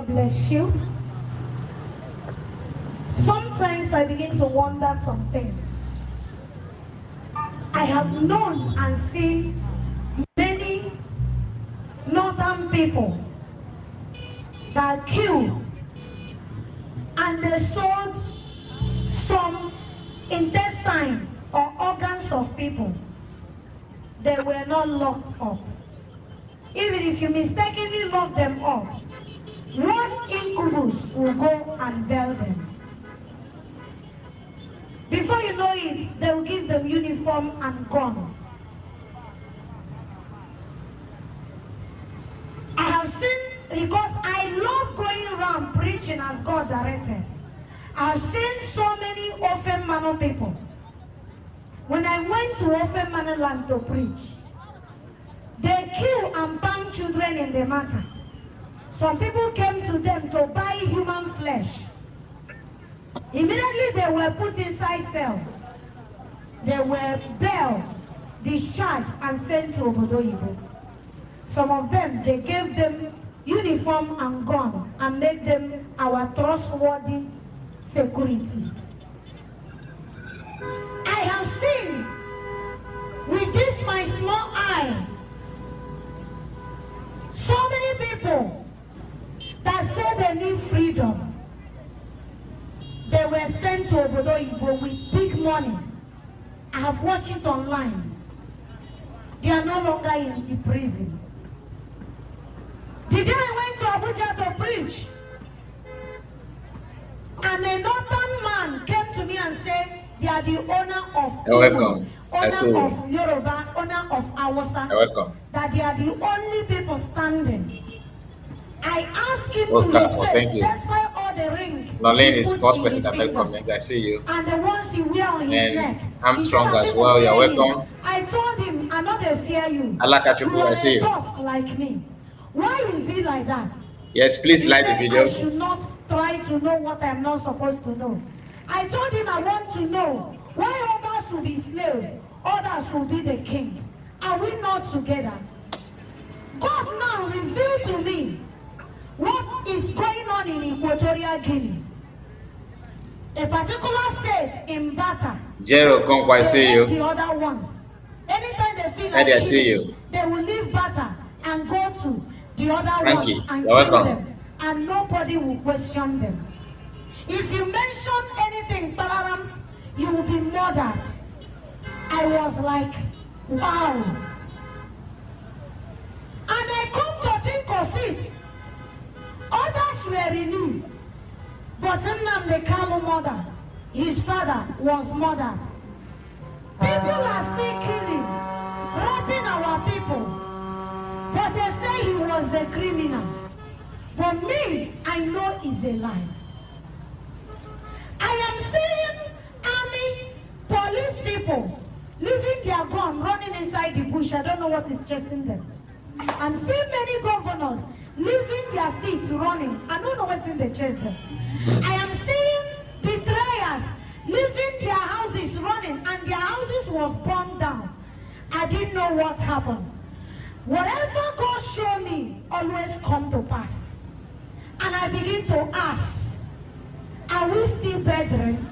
God bless you. Sometimes I begin to wonder some things. I have known and seen many northern people that killed and they sold some intestine or organs of people. They were not locked up. Even if you mistakenly lock them up, one incubus will go and bail them. Before you know it, they will give them uniform and gun. I have seen, because I love going around preaching as God directed, I have seen so many Ofen Mano people. When I went to Ofen Mano land to preach, they kill and pound children in the matter. Some people came to them to buy human flesh. Immediately they were put inside cell. They were bailed, discharged, and sent to Obodoyibo. Some of them, they gave them uniform and gun and made them our trustworthy securities. I have seen with this my small eye so many people that say they need freedom. They were sent to Obodoyibo with big money. I have watched it online. They are no longer in the prison. The day I went to Abuja to preach, and a northern man came to me and said, they are the owner of Igbo, owner of Yoruba, owner of Hausa, that they are the only people standing. I asked him to his face, despite all the ring. Nolene is first person that made comment. I see you. And the ones he wear on his neck. I'm strong as well. You're welcome. I told him, I know they fear you. I like you. I see you. Like me. Why is he like that? Yes, please like the video. I should not try to know what I'm not supposed to know. I told him I want to know why others will be slaves, others will be the king. Are we not together? God now revealed to me what is going on in Equatorial Guinea. A particular state in Bata. Jero, come I see you. The other ones. Anytime they feel like killing, they will leave Bata and go to the other ones and kill them. And nobody will question them. If you mention anything, you will be murdered. I was like, wow. And I come to think of it. Others were released. But Nnamdi Kanu mother, his father was murdered. People are still killing, raping our people. But they say he was the criminal. But me, I know it's a lie. I am seeing army, police people leaving their gun, running inside the bush. I don't know what is chasing them. I'm seeing many governors leaving their seats, running. I don't know what's in the chase them. I am seeing betrayers leaving their houses, running, and their houses was burned down. I didn't know what happened. Whatever God showed me always come to pass. And I begin to ask, are we still brethren?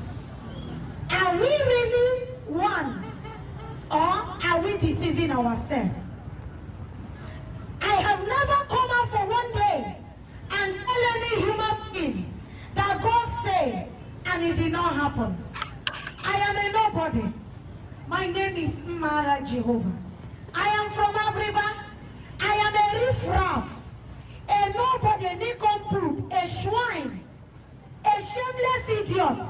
Are we really one? Or are we deceiving ourselves? I have never come out for one day and tell any human being that God said and it did not happen. I am a nobody. My name is Mara Jehovah. I am from Abriba. I am a riffraff, a nobody, a nincompoop, a swine, a shameless idiot.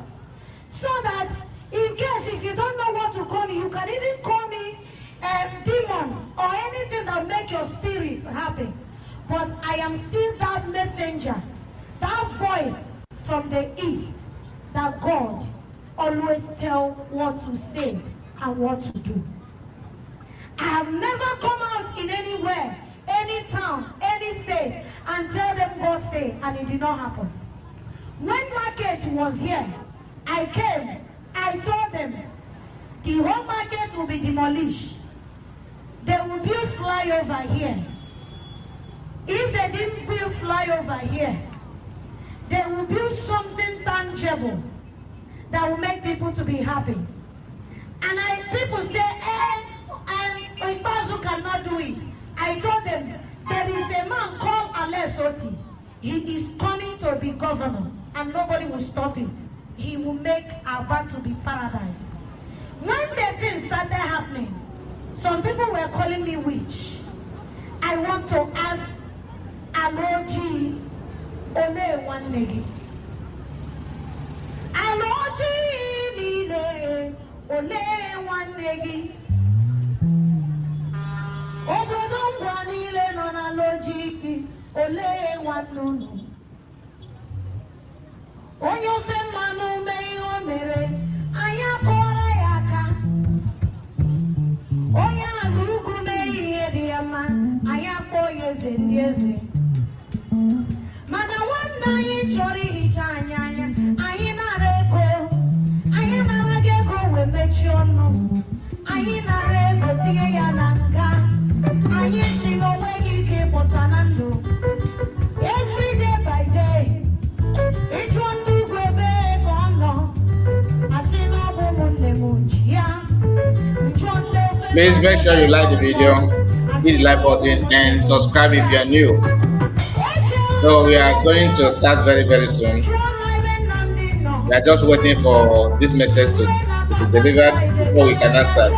So that in case if you don't know what to call me, you can even call me a demon or anything that make your spirit happy. But I am still that messenger, that voice from the east that God always tell what to say and what to do. I have never come out in anywhere, any town, any state, and tell them God say, and it did not happen. When market was here, I came, I told them, the whole market will be demolished. They will build flyover here. If they didn't build flyover here, they will build something tangible that will make people to be happy. And people say, and Ifazu cannot do it. I told them, there is a man called Alesoti. He is coming to be governor, and nobody will stop it. He will make Aba to be paradise. When the things started happening, some people were calling me witch. I want to ask Aloji Ole one negi. Aloji Nile Ole one negi. Obodon Wanile non Aloji Ole one nunu. Onyo fe manu me o mere aya kora yaka. Oya gurugu me yedi ama aya ko yeze. Mana wanda yi chori hichanya ayi na reko ayi na ragego we mechi ono ayi na reko tiye ya nanga ayi sino wegi ke potanando every day by day each one do gwebe kono asino bumunde munjia. Please make sure you like the video, hit the like button, and subscribe if you are new. So we are going to start very, very soon. We are just waiting for this message to be delivered before we can start.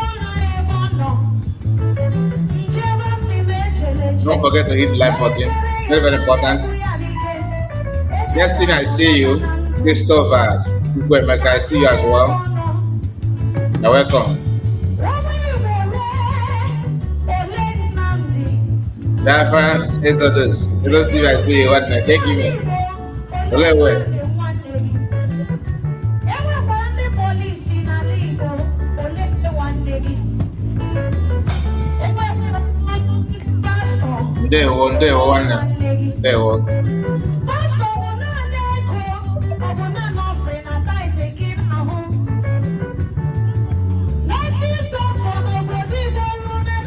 Don't forget to hit the like button, very, very important. Next thing I see you, Christopher, I see you as well. You're welcome. Dafa Exodus. Exodus, I see you. What now? Thank you. Well. There one.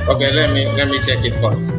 Okay, let me check it first.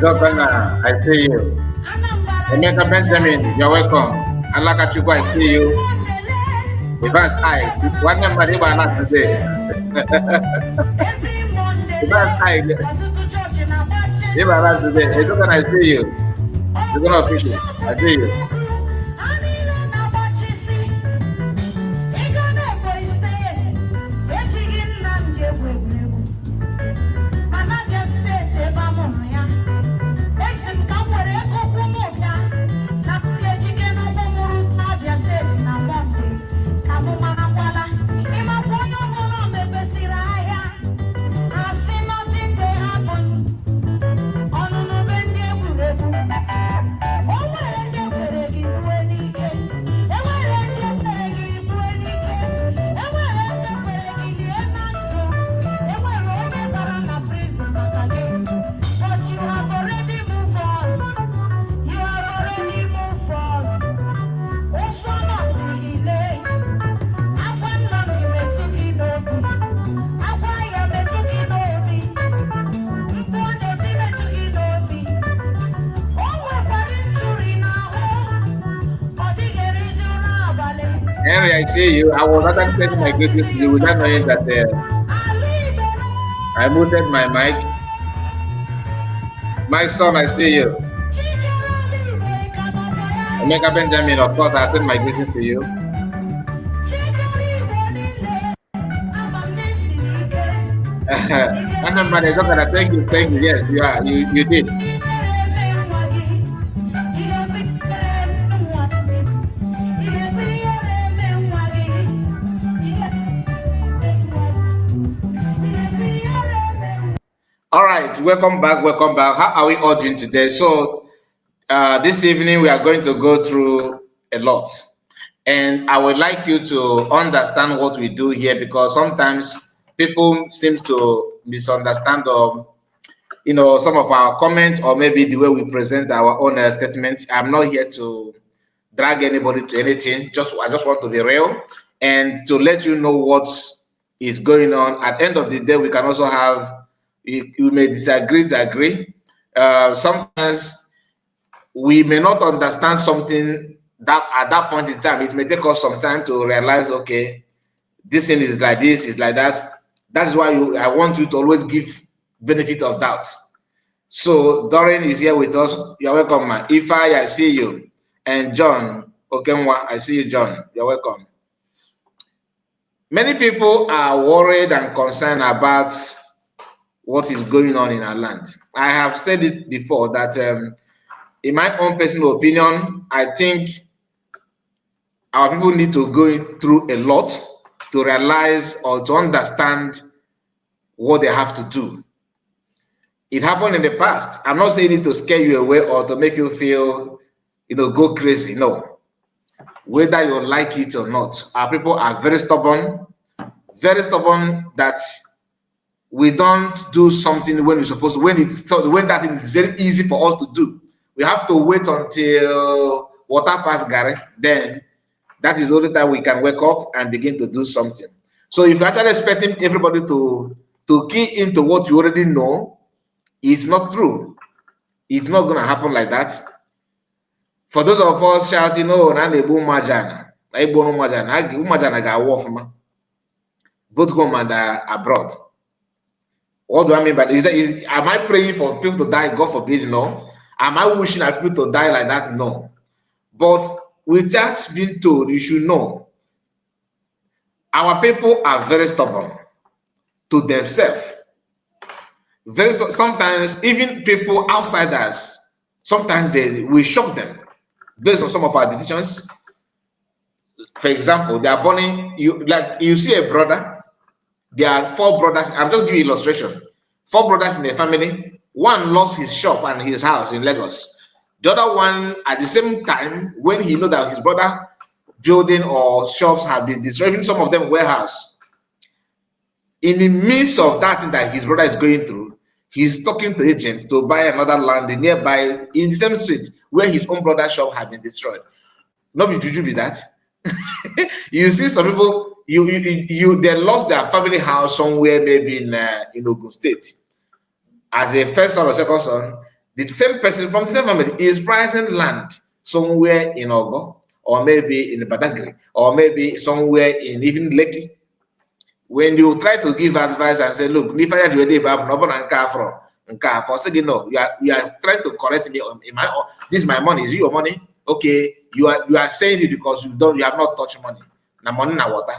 Governor, I see you. Emeka Benjamin, you're welcome. Alaka Chukwu, I see you. Evans I, one number they were not today. Evans I, they were not today. Hey, look, I see you. You're gonna official. I see you. I see you. I was actually sending my greetings to you without knowing that I muted my mic. My son, I see you. Omega Benjamin, of course, I send my greetings to you. And then, man, thank you, thank you. Yes, you are. You did. All right, welcome back, welcome back. How are we all doing today? So, this evening we are going to go through a lot, and I would like you to understand what we do here, because sometimes people seem to misunderstand some of our comments, or maybe the way we present our own statements. I'm not here to drag anybody to anything. I just want to be real and to let you know what is going on. At the end of the day, we can also have, you may disagree. Sometimes we may not understand something that at that point in time, it may take us some time to realize, okay, this thing is like this, is like that. That's why I want you to always give benefit of doubt. So Doreen is here with us. You're welcome, man. Ifai, I see you. And John Okenwa, I see you, John. You're welcome. Many people are worried and concerned about what is going on in our land. I have said it before that in my own personal opinion, I think our people need to go through a lot to realize or to understand what they have to do. It happened in the past. I'm not saying it to scare you away or to make you feel, go crazy. No. Whether you like it or not, our people are very stubborn that we don't do something when we're supposed to, when that thing is very easy for us to do. We have to wait until water pass Gary, then that is the only time we can wake up and begin to do something. So if you're actually expecting everybody to key into what you already know, it's not true. It's not going to happen like that. For those of us shouting, oh, both home and abroad. What do I mean by this? Am I praying for people to die? God forbid, no. Am I wishing at people to die like that? No. But with that being told, you should know our people are very stubborn to themselves. Sometimes even people outsiders, sometimes we shock them based on some of our decisions. For example, they are burning you see a brother, there are 4 brothers. I'm just giving you illustration. 4 brothers in a family. One lost his shop and his house in Lagos. The other one, at the same time, when he know that his brother building or shops have been destroyed, even some of them warehouse. In the midst of that thing that his brother is going through, he's talking to agents to buy another land nearby in the same street where his own brother's shop had been destroyed. Not be juju be that. You see some people, they lost their family house somewhere, maybe in Ogun State. As a first son or second son, the same person from the same family is pricing land somewhere in Ogo, or maybe in Badagry, or maybe somewhere in even Lekki. When you try to give advice and say, look, this are trying to correct me on this is my money, is it your money? Okay, you are saying it because you have not touched money. Na money na water.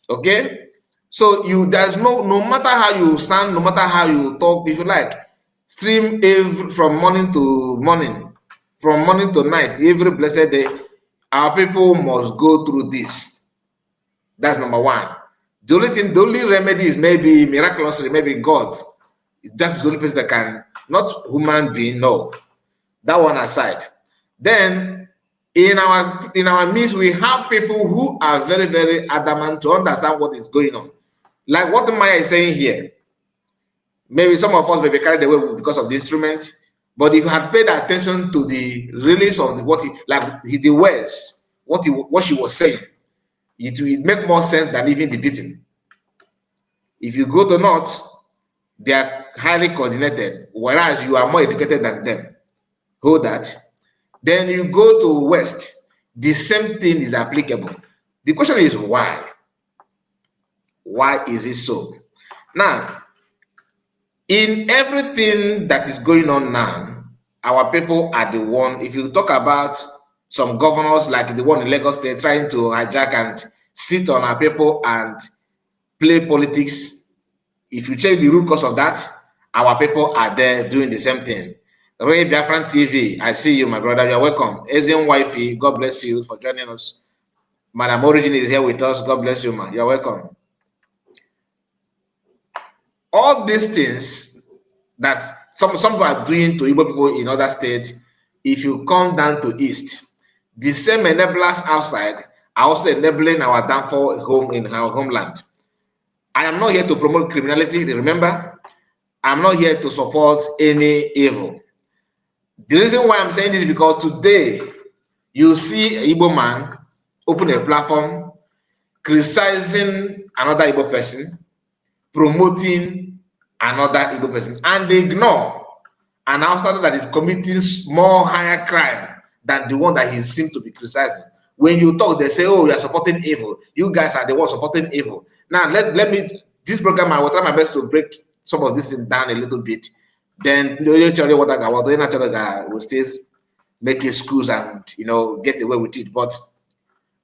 Okay? So there's no matter how you sound, no matter how you talk, if you like, stream from morning to morning, from morning to night, every blessed day, our people must go through this. That's number one. The only remedy is maybe miraculously, maybe God. That's the only person that can, not human being, no. That one aside. Then in our midst, we have people who are very, very adamant to understand what is going on. Like what Maya is saying here. Maybe some of us may be carried away because of the instrument, but if you had paid attention to the release of the words, what she was saying, it will make more sense than even the beating. If you go to North, they are highly coordinated, whereas you are more educated than them. Hold that. Then you go to West, the same thing is applicable. The question is why? Why is it so? Now, in everything that is going on now, our people are the one. If you talk about some governors like the one in Lagos State trying to hijack and sit on our people and play politics, if you check the root cause of that, our people are there doing the same thing. Ray Biafran TV, I see you, my brother. You're welcome. Asian Wifey, God bless you for joining us. Madam Origin is here with us. God bless you, man. You're welcome. All these things that some people are doing to Igbo people in other states, if you come down to East, the same enablers outside are also enabling our downfall home in our homeland. I am not here to promote criminality, remember? I'm not here to support any evil. The reason why I'm saying this is because today you see an Igbo man open a platform criticizing another Igbo person, promoting another Igbo person, and they ignore an outsider that is committing more higher crime than the one that he seems to be criticizing. When you talk, they say, oh, you are supporting evil. You guys are the ones supporting evil. Now, let me, this program, I will try my best to break some of this thing down a little bit. Then, will still make excuse and, get away with it. But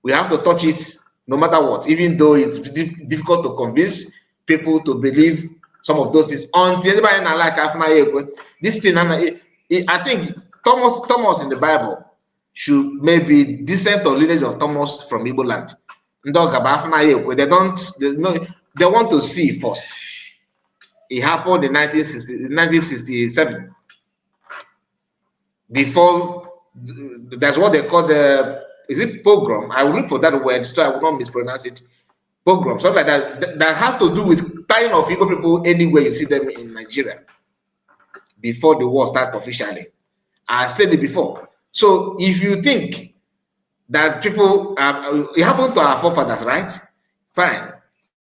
we have to touch it no matter what, even though it's difficult to convince people to believe some of those things. Until anybody like this thing, I think Thomas in the Bible should maybe descent or lineage of Thomas from Igbo land. They want to see first. It happened in 1967. Before, that's what they call is it pogrom? I will look for that word so I will not mispronounce it. Pogrom, something like that. That has to do with tying of Igbo people anywhere you see them in Nigeria before the war started officially. I said it before. So if you think that people, it happened to our forefathers, right? Fine.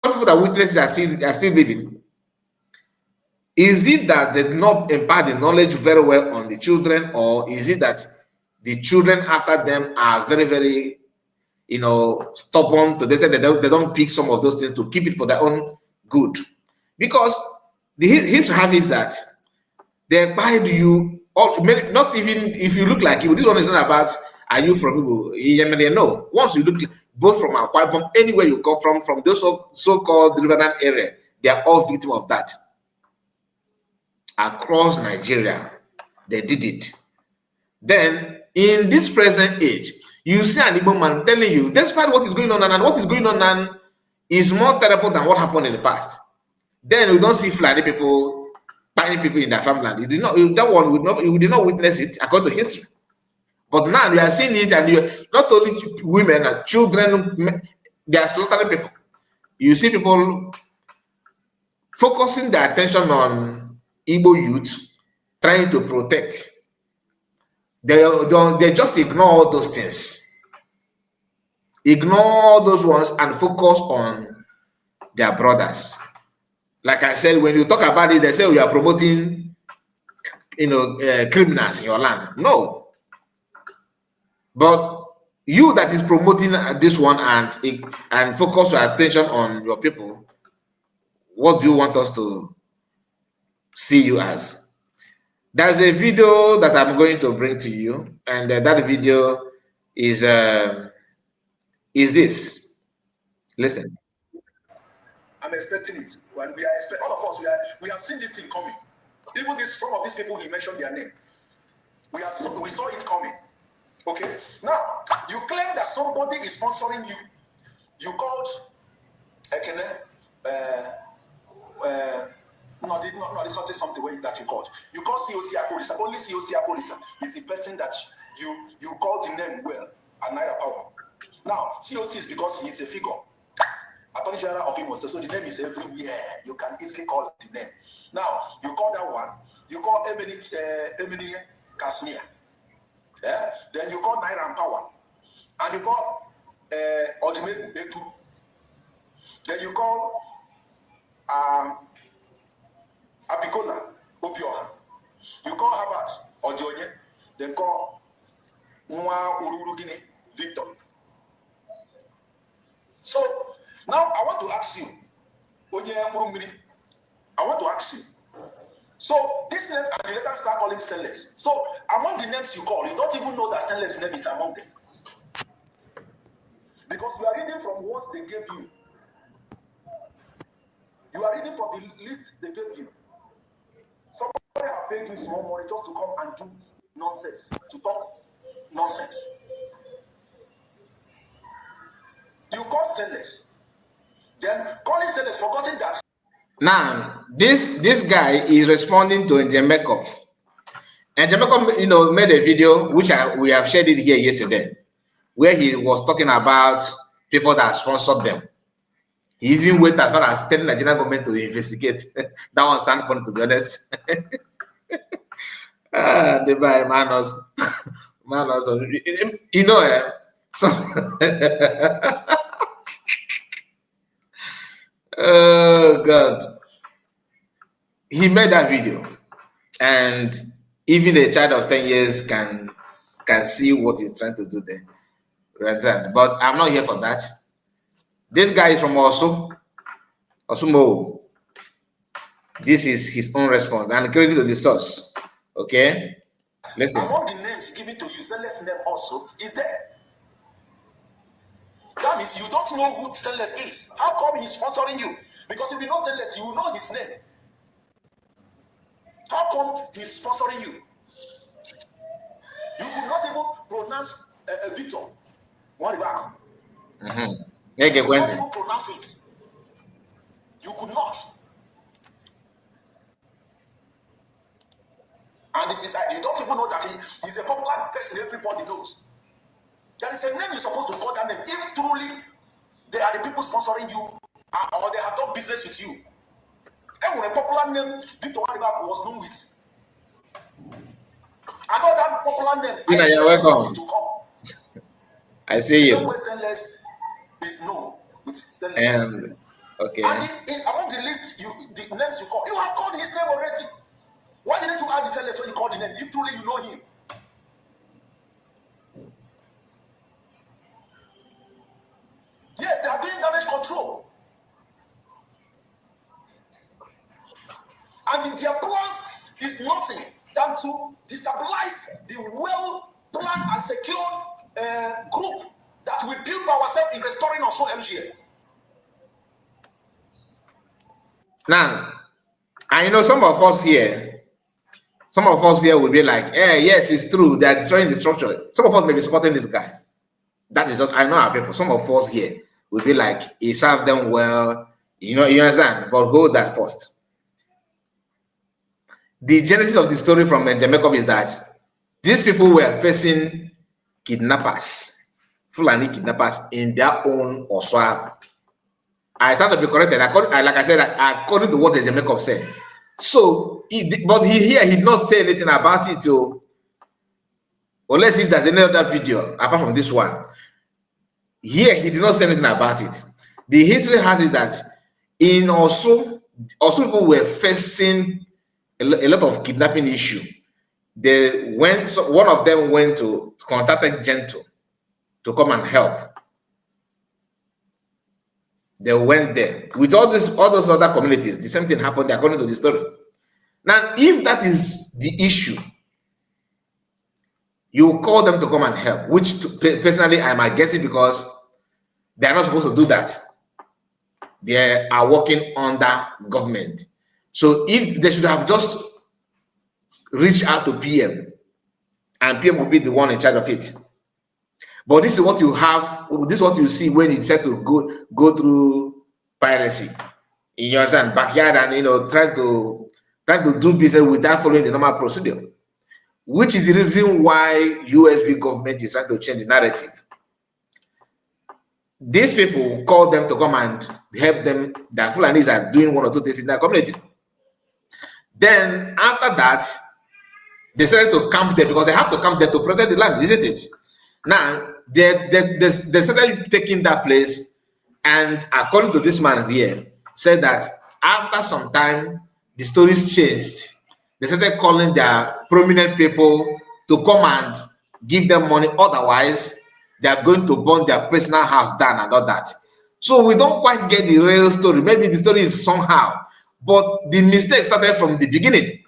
Some people that witnesses are still living. Is it that they did not impart the knowledge very well on the children, or is it that the children after them are very, very, stubborn to they say they don't pick some of those things to keep it for their own good? Because his have is that they guide you all, not even if you look like Igbo. This one is not about are you from Igbo? No. Once you look both from Akwa Ibom, anywhere you come from those so-called Riverland area, they are all victims of that. Across Nigeria, they did it. Then, in this present age, you see an Igbo man telling you, despite what is going on and what is going on now is more terrible than what happened in the past. Then we don't see Fulani people buying people in their farmland. You did not, that one you did not witness it according to history. But now you are seeing it, and not only women and children, they are slaughtering people. You see people focusing their attention on Igbo youth, trying to protect. They just ignore all those things. Ignore those ones and focus on their brothers. Like I said, when you talk about it, they say we are promoting, criminals in your land. No. But you that is promoting this one and focus your attention on your people, what do you want us to see you as? There's a video that I'm going to bring to you, and that video is this. Listen. I'm expecting it. When we are all of us, we have seen this thing coming. Even some of these people, he mentioned their name. We saw it coming. Okay. Now you claim that somebody is sponsoring you. You called Ekene. No, it's something that you called. You called COC Akolisa. Only COC Akolisa is the person that you called the name well and Naira Power. Now COC is because he is a figure. Attorney General of Imo State, so the name is everywhere. You can easily call the name. Now, you call that one. You call Emily Kashmir. Yeah? Then you call Naira Power. And you call Ojimebu Etu. Then you call Apikola Opioha. You call Habat Ojonye. Then call Nwa Ururugine Victor. So now I want to ask you, I want to ask you. So these names, and you later start calling stainless. So among the names you call, you don't even know that stainless name is among them. Because you are reading from what they gave you. You are reading from the list they gave you. Somebody have paid you small money just to come and do nonsense, to talk nonsense. You call stainless. Then calling stainless, forgetting that. Now, this guy is responding to Njemeko. And Njemeko, made a video which we have shared it here yesterday, where he was talking about people that sponsored them. He even went as far as telling the Nigerian government to investigate. That one sounds funny, to be honest. The guy, man, so oh God, he made that video, and even a child of 10 years can see what he's trying to do there. But I'm not here for that. This guy is from Osumo. This is his own response, and credit to the source. Okay, listen. Among the names given to you, stainless name also is there. That means you don't know who stainless is. How come he's sponsoring you? Because if you know stainless, you will know his name. How come he's sponsoring you? You could not even pronounce Victor. What about? You could not even pronounce it. You could not. And you don't even know that he's a popular person everybody knows. There is a name you're supposed to call that name. If truly they are the people sponsoring you or they have done business with you. And when a popular name Victor Waribak was known with. Another popular name. You're welcome. I see you. Stainless is known with stainless. Okay. And among the list, the names you call, you have called his name already. Why didn't you add the stainless when you called the name? If truly you know him. Yes, they are doing damage control. And their plans is nothing than to destabilize the well-planned and secured group that we build for ourselves in restoring also MGA. Now, and some of us here will be like, yes, it's true, they are destroying the structure. Some of us may be supporting this guy. That is what I know our people. Some of us here will be like, he served them well, you understand? But hold that first. The genesis of the story from Jamaica is that these people were facing kidnappers, Fulani kidnappers in their own Oswa. I stand to be corrected. Like I said, according to what the Jamaica said. So, but he did not say anything about it. Or let's see if there's any other video apart from this one. Here, he did not say anything about it. The history has it that in also people were facing a lot of kidnapping issue. One of them went to contact Gentle to come and help. They went there with all those other communities. The same thing happened according to the story. Now, if that is the issue, you call them to come and help, which personally I'm guessing because they are not supposed to do that. They are working under government. So if they should have just reached out to PM, and PM will be the one in charge of it. But this is what you have. This is what you see when you decide to go through piracy in your backyard and try to do business without following the normal procedure, which is the reason why USB government is trying to change the narrative. These people call them to come and help them. The Fulanis are doing one or two things in their community. Then after that, they started to camp there because they have to camp there to protect the land, isn't it? Now they started taking that place, and according to this man here, said that after some time the stories changed. They started calling their prominent people to come and give them money. Otherwise, they are going to burn their personal house down and all that. So we don't quite get the real story. Maybe the story is somehow, but the mistake started from the beginning.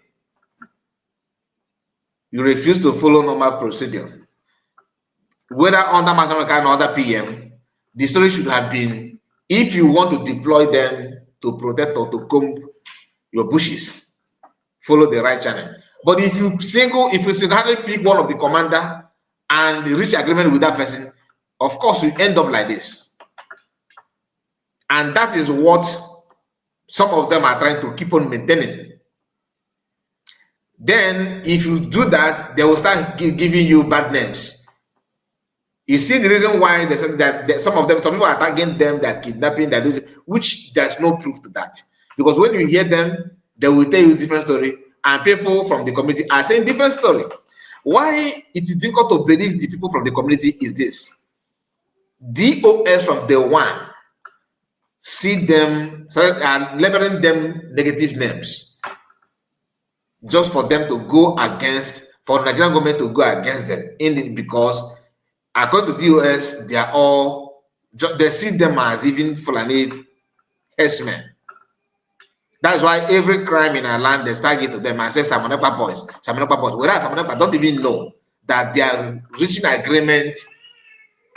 You refuse to follow normal procedure. Whether under Master or other PM, the story should have been, if you want to deploy them to protect or to comb your bushes, follow the right channel. But if you single-handedly pick one of the commander and reach agreement with that person, of course you end up like this. And that is what some of them are trying to keep on maintaining. Then if you do that, they will start giving you bad names. You see the reason why they said that some people are targeting them, they're kidnapping, they're doing, which there's no proof to that. Because when you hear them, they will tell you a different story, and people from the community are saying different story. Why it is difficult to believe the people from the community is this. DOS from day one see them, labeling them negative names just for them to go against, for Nigerian government to go against them, because according to DOS, they see them as even Fulani herdsmen. That's why every crime in our land, they start getting to them and say Samonepa boys. Whereas Samonepa don't even know that they are reaching agreement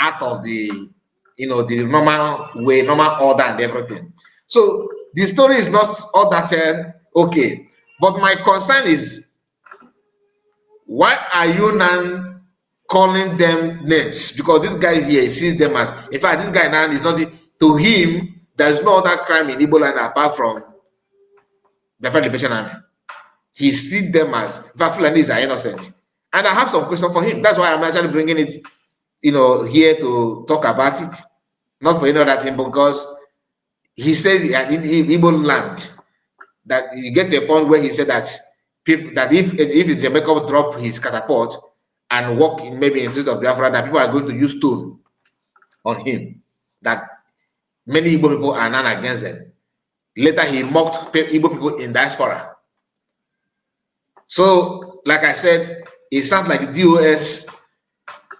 out of the, the normal way, normal order and everything. So the story is not all that okay. But my concern is, why are you now calling them names? Because this guy here, he sees them as, in fact, this guy now is not, to him, there's no other crime in Igbo land apart from the Federal Liberation Army. He sees them as, in fact, Fulanis are innocent. And I have some questions for him. That's why I'm actually bringing it, here to talk about it. Not for any other thing, because he said in Igbo land, that you get to a point where he said that people, that if Jamaica drop his catapult and walk in maybe in streets of Biafra, that people are going to use stone on him. That many Igbo people are not against them. Later, he mocked Igbo people in diaspora. So, like I said, it sounds like DOS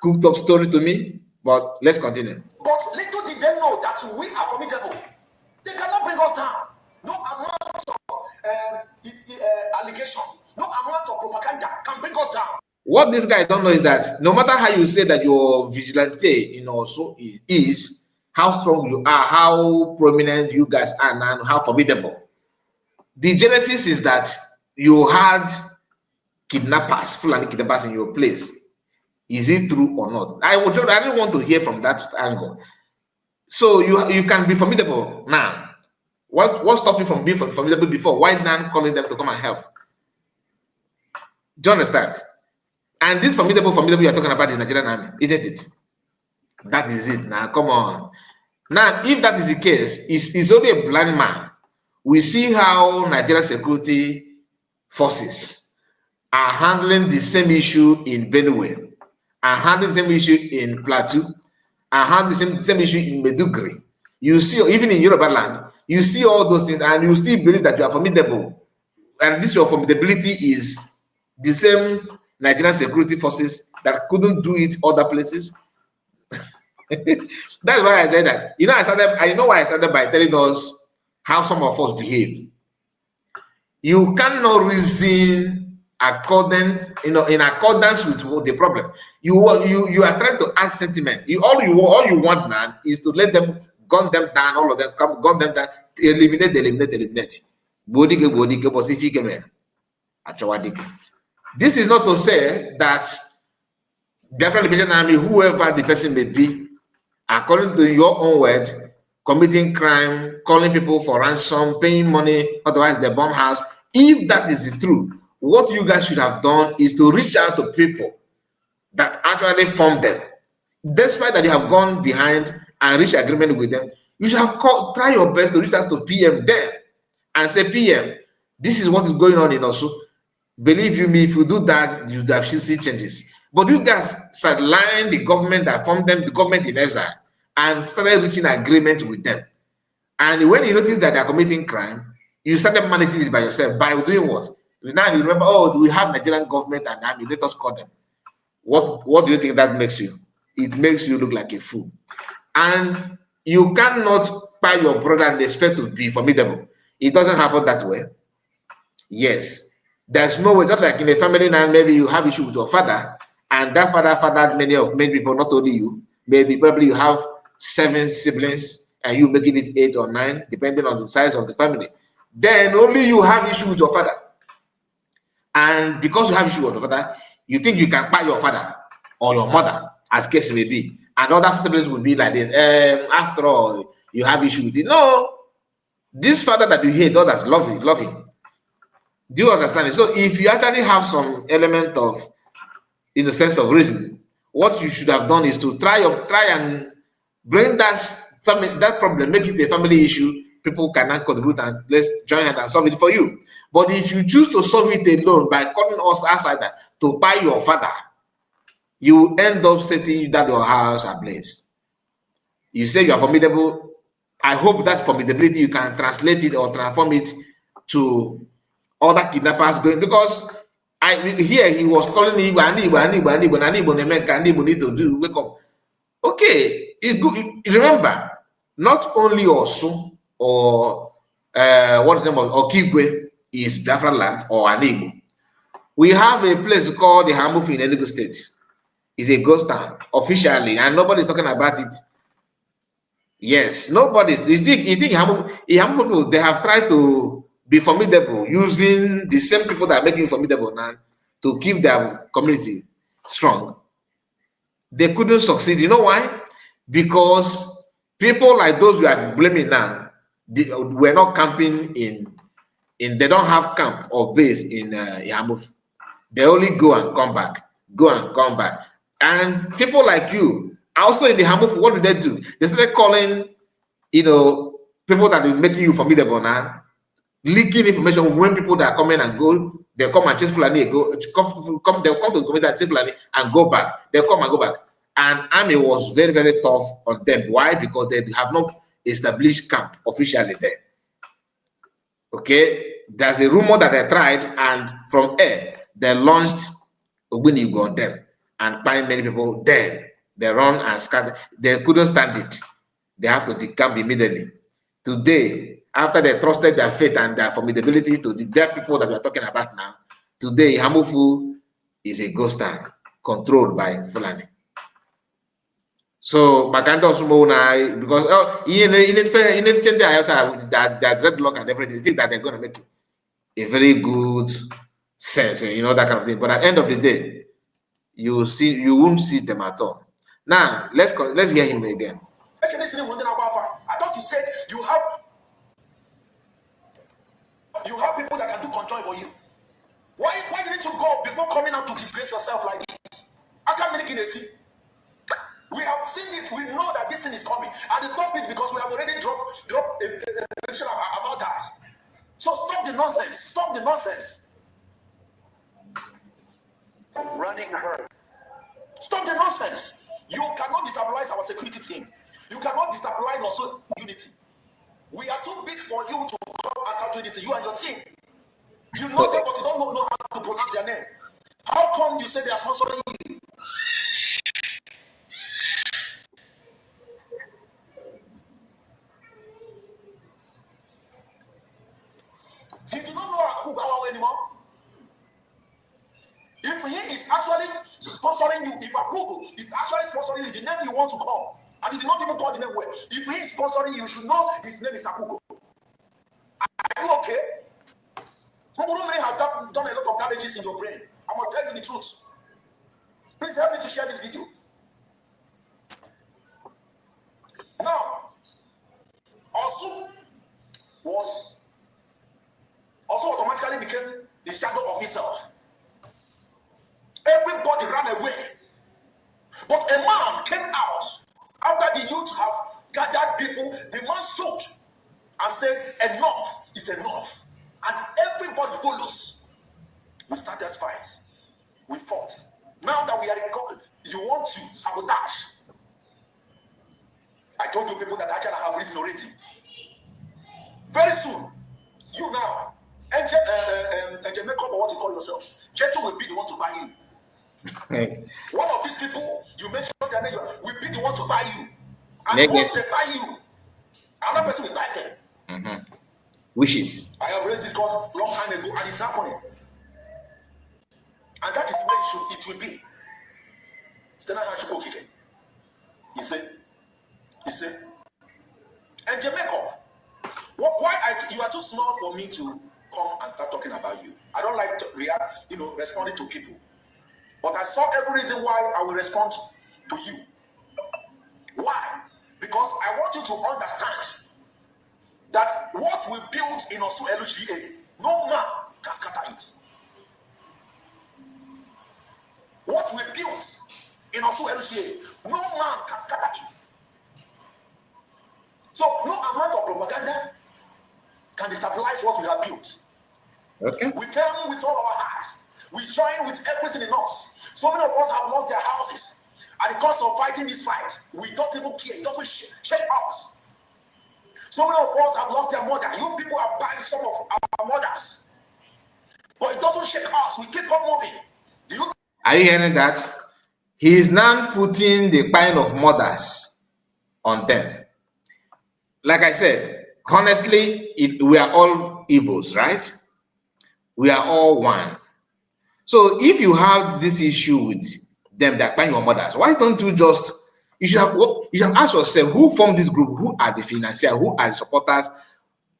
cooked up story to me, but let's continue. But little did they know that we are formidable. They cannot bring us down. No amount of allegation, no amount of propaganda can bring us down. What this guy don't know is that no matter how you say that your vigilante, so is, how strong you are, how prominent you guys are now, how formidable. The genesis is that you had kidnappers, Fulani kidnappers in your place. Is it true or not? I didn't want to hear from that angle. So you can be formidable now. What stopped you from being formidable before? Why not calling them to come and help? Do you understand? And this formidable you are talking about is Nigerian Army, isn't it? That is it. Now, come on. Now, if that is the case, it's only a blind man. We see how Nigerian security forces are handling the same issue in Benue, are handling the same issue in Plateau, are handling the same issue in Meduguri. You see, even in Yoruba land, you see all those things, and you still believe that you are formidable. And this, your formidability, is the same Nigerian security forces that couldn't do it other places. That's why I said that. I know why I started by telling us how some of us behave. You cannot reason in accordance with the problem. You are trying to add sentiment. All you want now is to let them gun them down, all of them, gun them down, eliminate. This is not to say that Biafran Liberation Army, whoever the person may be, according to your own word, committing crime, calling people for ransom, paying money, otherwise they bomb house. If that is the truth, what you guys should have done is to reach out to people that actually formed them. Despite that you have gone behind and reached agreement with them, you should have try your best to reach out to PM then and say, PM, this is what is going on in Osu. Believe you me, if you do that, you have see changes. But you guys sidelined the government that formed them, the government in exile, and started reaching agreement with them. And when you notice that they are committing crime, you started managing it by yourself. By doing what? Now you remember, oh, we have Nigerian government and army, let us call them. What do you think that makes you? It makes you look like a fool. And You cannot buy your brother and expect to be formidable. It doesn't happen that way. Yes. There's no way, just like in a family now, maybe you have issue with your father, and that father fathered many people, not only you. Maybe probably you have 7 siblings and you making it 8 or 9, depending on the size of the family. Then only you have issue with your father. And because you have issue with your father, you think you can buy your father or your mother, as case may be. And other siblings will be like this. After all, you have issue with it. No, this father that you hate, others love him, love him. Do you understand it? So if you actually have some element of, in the sense of reason, what you should have done is to try and bring that problem, make it a family issue. People cannot contribute and let's join hand and solve it for you. But if you choose to solve it alone by calling us outside to buy your father, you end up setting that your house ablaze. You say you are formidable. I hope that formidability you can translate it or transform it to other kidnappers going, because here he was calling Igbo need to do wake up. Okay, remember, not only Osu or what's the name of Okigwe is Biafra land or Igbo. We have a place called the Hamufu in Enugu State. It's a ghost town officially, and nobody's talking about it. Yes, nobody's. You think Hamufu people, they have tried to be formidable using the same people that are making formidable now to keep their community strong. They couldn't succeed. You know why? Because people like those we are blaming now, they were not camping in they don't have camp or base in Yamuf. They only go and come back. And people like you, also in the Hamuf, what do? They started calling, people that are making you formidable now, leaking information when people that are coming and go, they come and chase Fulani, they'll come to the community and chase Fulani and go back. They'll come and go back. And army was very, very tough on them. Why? Because they have not established camp officially there. Okay, there's a rumor that they tried, and from air they launched Ogbunigwe on them and find many people dead. They run and scatter. They couldn't stand it. They have to decamp immediately. Today, after they trusted their faith and their formidability to the dead people that we are talking about now, today Hamufu is a ghost town controlled by Fulani. So Maganda Sumona, because in that dreadlock and everything, they think that they're going to make a very good sense, that kind of thing. But at the end of the day, you won't see them at all. Now let's hear him again. I thought you said you have people that can do conjoy for you. Why didn't you go before coming out to disgrace yourself like this? I can't make it. We have seen this. We know that this thing is coming, and it's not big because we have already dropped a prediction about that. So stop the nonsense. Stop the nonsense. Running her. Stop the nonsense. You cannot destabilize our security team. You cannot destabilize also unity. We are too big for you to come and start doing this. You and your team. You know them, but you don't know how to pronounce their name. How come you say they are sponsoring you? You do not know Akugawa anymore. If he is actually sponsoring you, if Akugo is actually sponsoring you, the name you want to call, and he did not even call the name well. If he is sponsoring you, you should know his name is Akugo. Are you okay? Muguru may have done a lot of damages in your brain. I'm going to tell you the truth. Please help me to share this video. Now, Osu automatically became the shadow of himself. Everybody ran away. But a man came out after the youth have gathered people. The man stood and said, enough is enough. And everybody follows. We started fights. We fought. Now that we are in God, you want to sabotage. I told you people that actually have reason already. Very soon, you now, Angel makeup or what you call yourself, Gentle will be the one to buy you. One of these people, you mentioned their name, will be the one to buy you. And once they buy you, another person will buy them. Wishes. I have raised this cause a long time ago, and it's happening. And that is where it will be. You see, and Jamaica, you are too small for me to come and start talking about you. I don't like to react, responding to people. But I saw every reason why I will respond to you. Why? Because I want you to understand that what we built in Osu LGA, no man can scatter it. What we built in Osu LGA, no man can scatter it. So no amount of propaganda can destabilize what we have built. Okay. We came with all our hearts. We joined with everything in us. So many of us have lost their houses. At the cost of fighting this fight, we don't even care. It doesn't shake us. So many of us have lost their mother. You people have buried some of our mothers. But it doesn't shake us. We keep on moving. Are you hearing that? He is now putting the pain of mothers on them. Like I said, honestly, we are all Igbos, right? We are all one. So if you have this issue with them that buying your mothers, why don't you just, you should have asked yourself, who formed this group? Who are the financiers? Who are the supporters?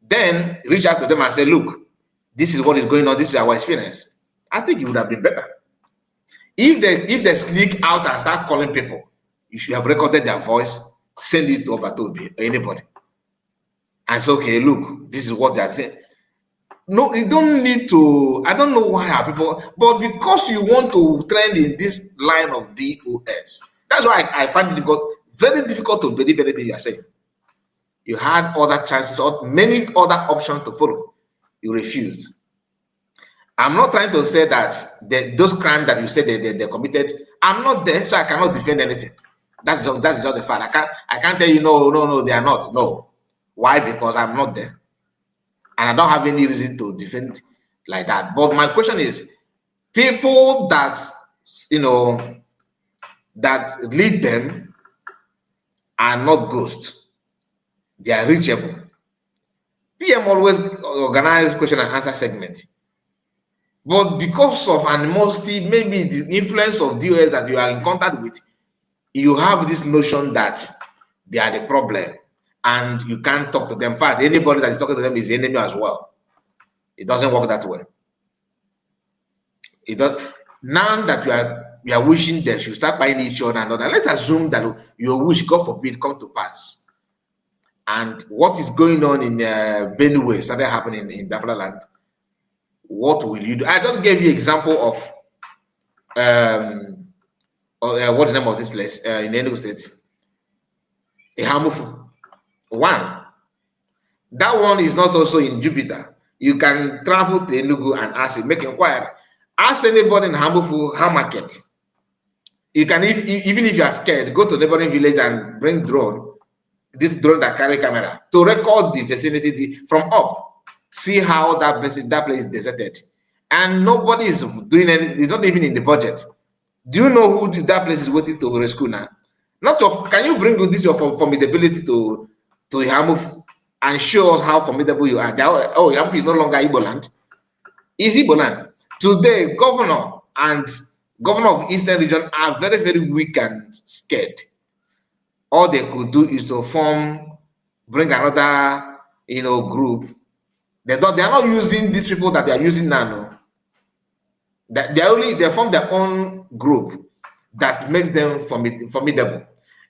Then reach out to them and say, look, this is what is going on. This is our experience. I think it would have been better. If they sneak out and start calling people, you should have recorded their voice, send it to Obatobi or anybody. And say, okay, look, this is what they are saying. No, you don't need to. I don't know why are people, but because you want to trend in this line of DOS, that's why I find it very difficult to believe anything you are saying. You had other chances or many other options to follow. You refused. I'm not trying to say that those crimes that you said they committed, I'm not there, so I cannot defend anything. That's just the fact. I can't tell you no, they are not. No. Why? Because I'm not there. And I don't have any reason to defend like that. But my question is, people that, that lead them are not ghosts. They are reachable. PM always organize question and answer segment. But because of animosity, maybe the influence of DOS that you are in contact with, you have this notion that they are the problem. And you can't talk to them. In fact, anybody that is talking to them is the enemy as well. It doesn't work that way. Now that we are wishing that you start buying each other and other, let's assume that your wish, God forbid, come to pass. And what is going on in Benue started happening in Biafra land. What will you do? I just gave you example of what's the name of this place in Enugu State? Ihamufu. One. That one is not also in Jupiter. You can travel to Enugu and ask, make inquiry. Ask anybody in Hambufu market. You can, even if you are scared, go to neighboring village and bring drone. This drone that carry camera to record the vicinity from up. See how that place is deserted, and nobody is doing anything. It's not even in the budget. Do you know who that place is waiting to rescue now? Not of. Can you bring this your formidability to Ihamufu and show us how formidable you are? Oh, Ihamufu is no longer Igbo land. Is Igbo land. Today, governor of Eastern region are very, very weak and scared. All they could do is to bring another, group. They are not using these people that they are using now. No. They form their own group that makes them formidable.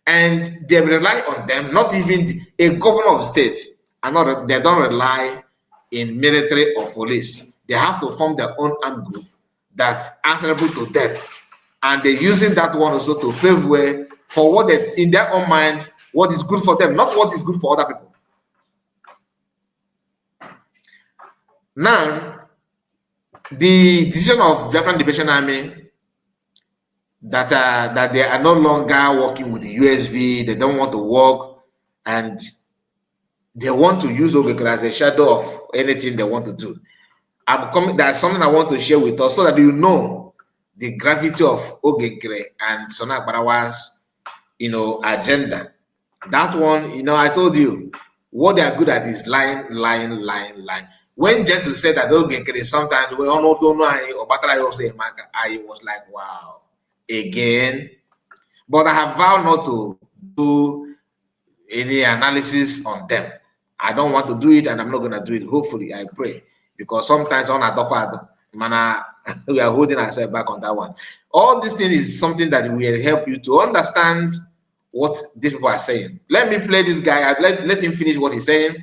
And they rely on them, not even a governor of states, they don't rely in military or police. They have to form their own armed group that's answerable to them. And they're using that one also to pave way for what they, in their own mind, what is good for them, not what is good for other people. Now, the decision of Biafran Liberation Army that they are no longer working with the USB, they don't want to work, and they want to use Ogekere as a shadow of anything they want to do. That's something I want to share with us so that you know the gravity of Ogekere and Sona Barawa's agenda. That one, you know, I told you, what they are good at is lying, lying, lying, lying. When Gentle said that okay, sometimes we all know I was like, wow, again. But I have vowed not to do any analysis on them. I don't want to do it, and I'm not gonna do it. Hopefully, I pray, because sometimes on a docker, man, we are holding ourselves back on that one. All this thing is something that will help you to understand what these people are saying. Let me play this guy. Let him finish what he's saying.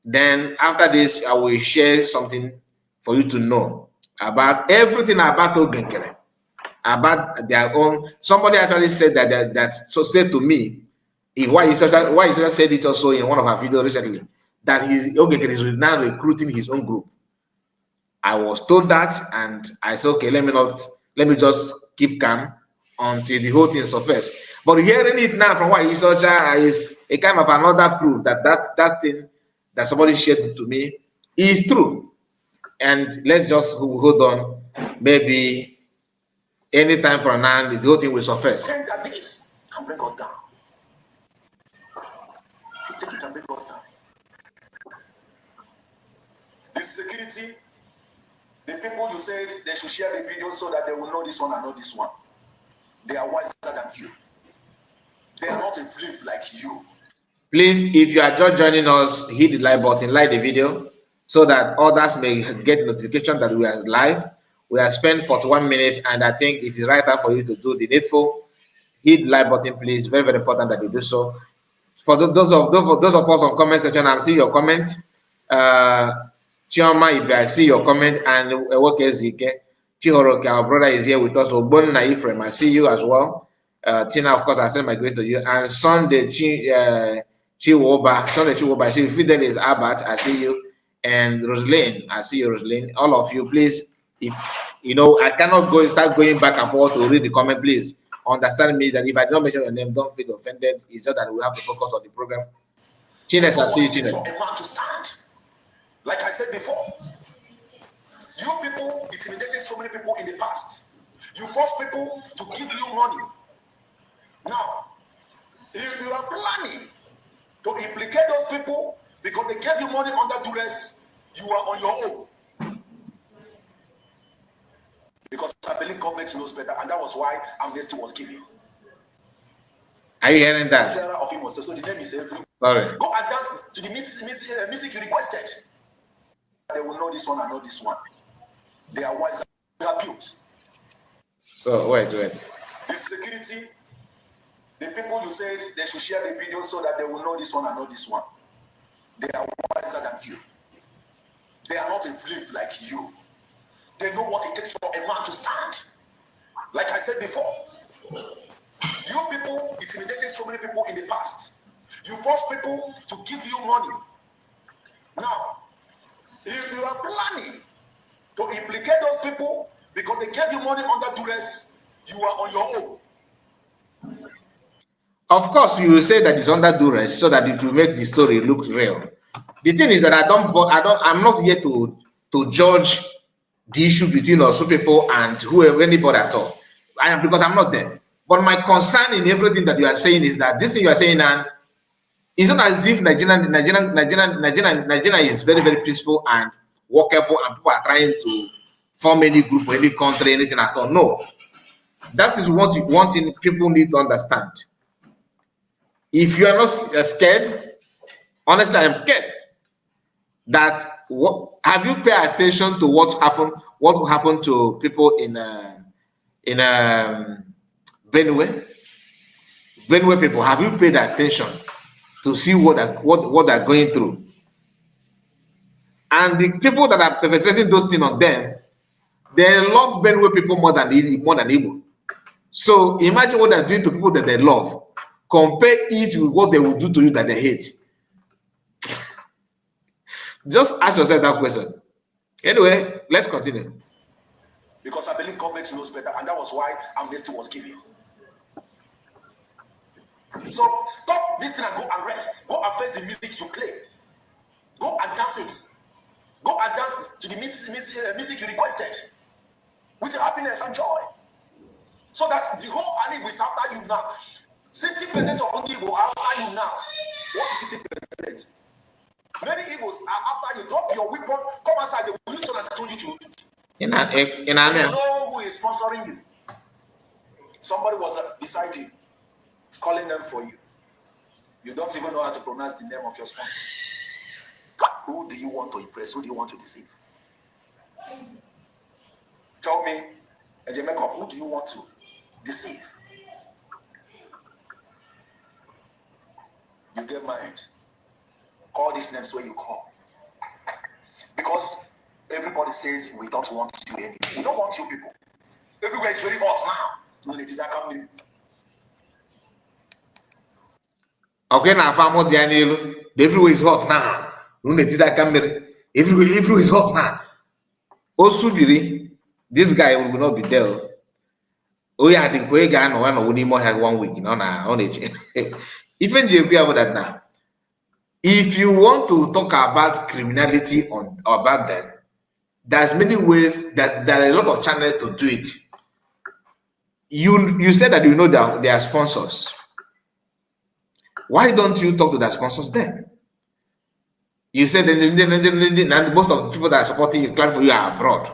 Then after this, I will share something for you to know about everything about Ogenkere, about their own. Somebody actually said that said to me, why is said it also in one of our videos recently, that Ogenkere is now recruiting his own group. I was told that, and I said, okay, let me just keep calm until the whole thing surface. But hearing it now from what is a kind of another proof that thing that somebody shared to me is true. And let's just hold on. Maybe anytime from now, the whole thing will surface. Think that this can bring us down. You think it can bring us down. The security, the people you said they should share the video so that they will know this one and know this one. They are wiser than you. They are not a flip like you. Please, if you are just joining us, hit the like button, like the video, so that others may get notification that we are live. We have spent 41 minutes, and I think it is right time for you to do the needful. Hit the like button, please. Very, very important that you do so. For those of us on comment section, I'm seeing your comment. Chioma, if I see your comment, and Ewokezike, Chihoroke, our brother is here with us. Obonna Ephraim, I see you as well. Tina, of course, I send my grace to you. And Sunday Chiwoba, I see you. Fidelis Abat, I see you. And Roseline, I see you, Roseline. All of you, please, if you know, I cannot start going back and forth to read the comment, please. Understand me that if I don't mention your name, don't feel offended. It's just that we have to focus on the program. Chinex, I see you, Chinex. For a man to stand, like I said before, you people intimidated so many people in the past. You force people to give you money. Now, if you are planning to implicate those people because they gave you money under duress, you are on your own. Because I believe government knows better, and that was why amnesty was given. Are you hearing that? Of him was, so the name is Sorry. Go and dance to the music you requested. They will know this one and know this one. They are wise and built. So wait. The security, the people you said they should share the video so that they will know this one and know this one. They are wiser than you. They are not a flip like you. They know what it takes for a man to stand. Like I said before, you people intimidated so many people in the past. You force people to give you money. Now, if you are planning to implicate those people because they gave you money under duress, you are on your own. Of course, you will say that it's under duress so that it will make the story look real. The thing is that I'm not here to judge the issue between also people and whoever, anybody at all. Because I'm not there. But my concern in everything that you are saying is that this thing you are saying, and it's not as if Nigeria is very, very peaceful and workable, and people are trying to form any group or any country, anything at all. No. That is what one thing people need to understand. If you are not scared, honestly, I am scared. That have you paid attention to what happened to people in Benue? Benue people, have you paid attention to see what they're going through? And the people that are perpetrating those things on them, they love Benue people more than Igbo. So imagine what they're doing to people that they love. Compare it with what they will do to you that they hate. Just ask yourself that question. Anyway, let's continue. Because I believe government knows better, and that was why amnesty was given. So stop this thing and go and rest. Go and face the music you play. Go and dance it. Go and dance to the music you requested with happiness and joy. So that the whole army is after you now. 60% of Igbo are after you now. What is 60%? Many Igbos are after you. Drop your weapon, come outside, they will use to stone you to. You know who is sponsoring you. Somebody was beside you, calling them for you. You don't even know how to pronounce the name of your sponsors. Who do you want to impress? Who do you want to deceive? Tell me, Jamaica, who do you want to deceive? You get married. Call these names where you call. Because everybody says we don't want you anymore. We don't want you people. Everywhere is very hot now. When it is coming. Okay, now farmer Daniel, everywhere is hot now. When it is coming, everywhere is hot now. Osubiri, this guy will not be there. Oh yeah, the way guy no one only more have 1 week, on it. Even you agree about that now. If you want to talk about criminality about them, there's many ways that there are a lot of channels to do it. You said that you know that they are sponsors. Why don't you talk to their sponsors then? You said that most of the people that are supporting you, plan for you, are abroad.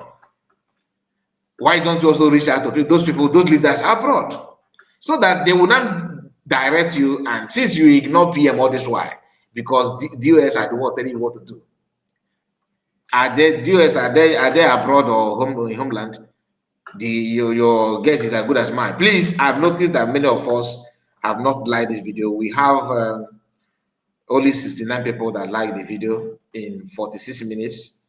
Why don't you also reach out to those people, those leaders abroad, so that they will not direct you? And since you ignore PM all this while, because DOS are the one telling you what to do. Are they DOS? Are they abroad or homeland? Your guess is as good as mine. Please, I've noticed that many of us have not liked this video. We have only 69 people that like the video in 46 minutes,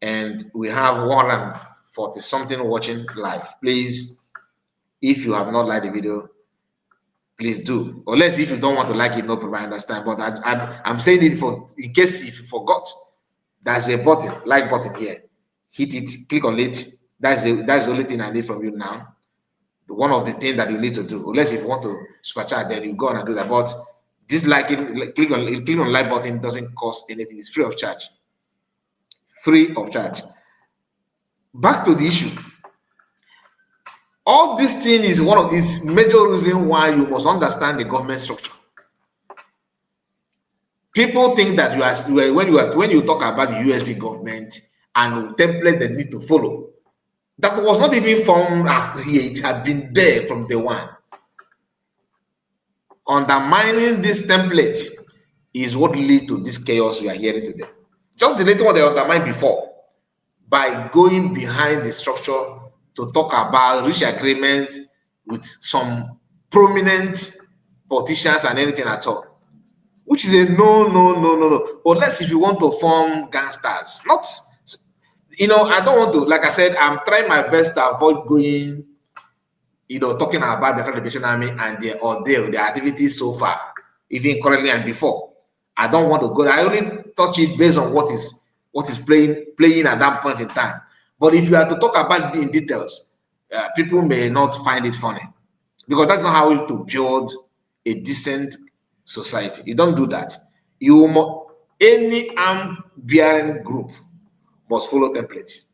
and we have 140 something watching live. Please, if you have not liked the video, please do. Unless if you don't want to like it, no problem, I understand. But I'm saying it for in case if you forgot. There's a button, like button here. Hit it, click on it. That's the only thing I need from you now. One of the things that you need to do. Unless if you want to super chat, then you go on and do that. But this click on like button doesn't cost anything. It's free of charge. Free of charge. Back to the issue. All this thing is one of these major reasons why you must understand the government structure. People think that when you talk about the USB government and the template they need to follow, that was not even formed after here. It had been there from day one. Undermining this template is what lead to this chaos we are hearing today. Just deleting what they undermined before by going behind the structure to talk about reach agreements with some prominent politicians and anything at all. Which is a no. Unless if you want to form gangsters, not, I don't want to, like I said, I'm trying my best to avoid going, talking about the Federal Liberation Army and their activities so far, even currently and before. I don't want to go there. I only touch it based on what is playing at that point in time. But if you are to talk about it in details, people may not find it funny, because that's not how to build a decent society. You don't do that. Any arm-bearing group must follow templates.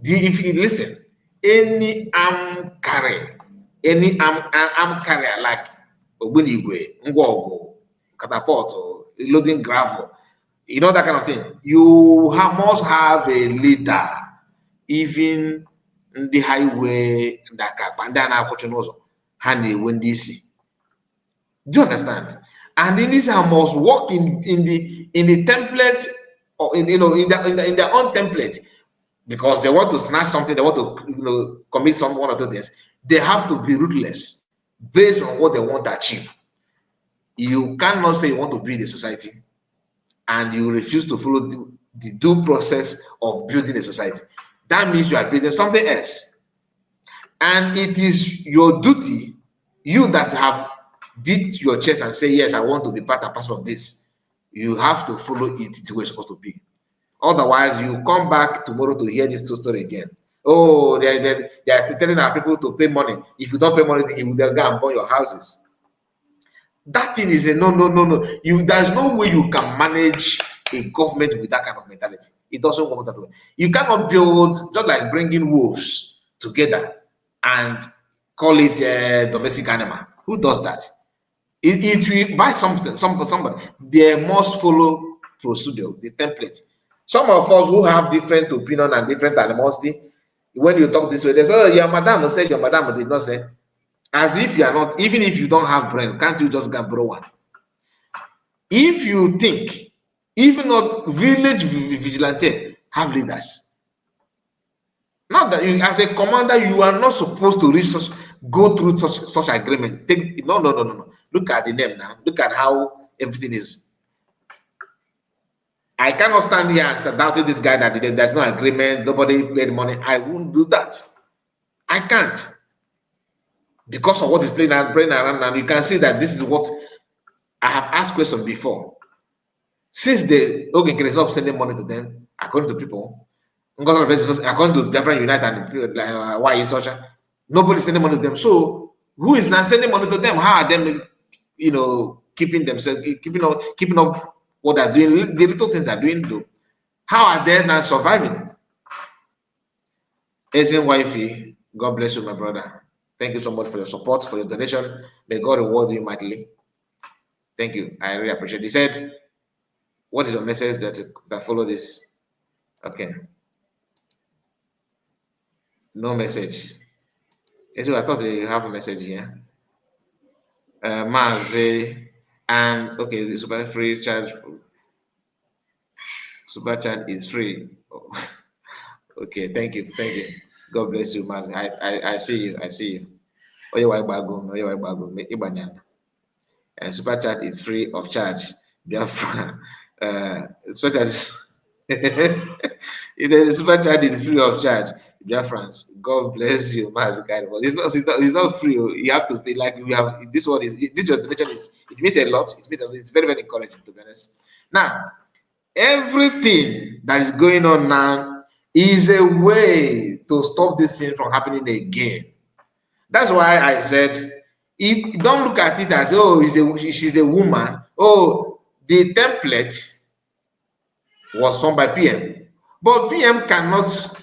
If you listen, any arm carrier like Ogbunigwe, Ngwogo, catapult, or loading gravel, that kind of thing. You must have a leader, even the highway, Bandana Fortunoso, Hani Wendisi. Do you understand? And then these must work in the template, or in their own template, because they want to snatch something, they want to commit one or two things. They have to be ruthless based on what they want to achieve. You cannot say you want to build a society and you refuse to follow the due process of building a society. That means you are building something else. And it is your duty, you that have beat your chest and say, yes, I want to be part and parcel of this. You have to follow it the way it's supposed to be. Otherwise, you come back tomorrow to hear this story again. Oh, they are telling our people to pay money. If you don't pay money, they'll go and burn your houses. That thing is a no. There's no way you can manage a government with that kind of mentality. It doesn't work that way. You cannot build, just like bringing wolves together and call it a domestic animal. Who does that? If you buy somebody, they must follow procedure, the template. Some of us who have different opinion and different animosity, when you talk this way, they say, oh, your madam said, your madam did not say. As if you are not, even if you don't have brain, can't you just go and borrow one? If you think, even not village vigilante have leaders. Not that you, as a commander, you are not supposed to go through such agreement. No. Look at the name now. Look at how everything is. I cannot stand here and start doubting this guy that there's no agreement, nobody paid money. I won't do that. I can't. Because of what is playing around now, you can see that this is what I have asked questions before. Since the Ogenkere is not sending money to them, according to people, according to different Unite and why is such nobody sending money to them. So who is now sending money to them? How are them, keeping themselves, keeping up what they're doing, the little things they're doing though? How are they now surviving? Ezen Wifey, God bless you, my brother. Thank you so much for your support, for your donation. May God reward you mightily. Thank you. I really appreciate it. He said, what is your message that follow this? Okay. No message. So I thought you have a message here. Maze and okay, the super free charge. Super chat is free. Oh. Okay, thank you. God bless you, Maze. I see you. And super chat is free of charge. Super chat is super chat is free of charge. France, God bless you, Master. It's not free. You have to pay. Like we have this one is this your donation is. It means a lot. It's very very encouraging, to be honest. Now, everything that is going on now is a way to stop this thing from happening again. That's why I said, if don't look at it as she's a woman. Oh, the template was formed by PM, but PM cannot.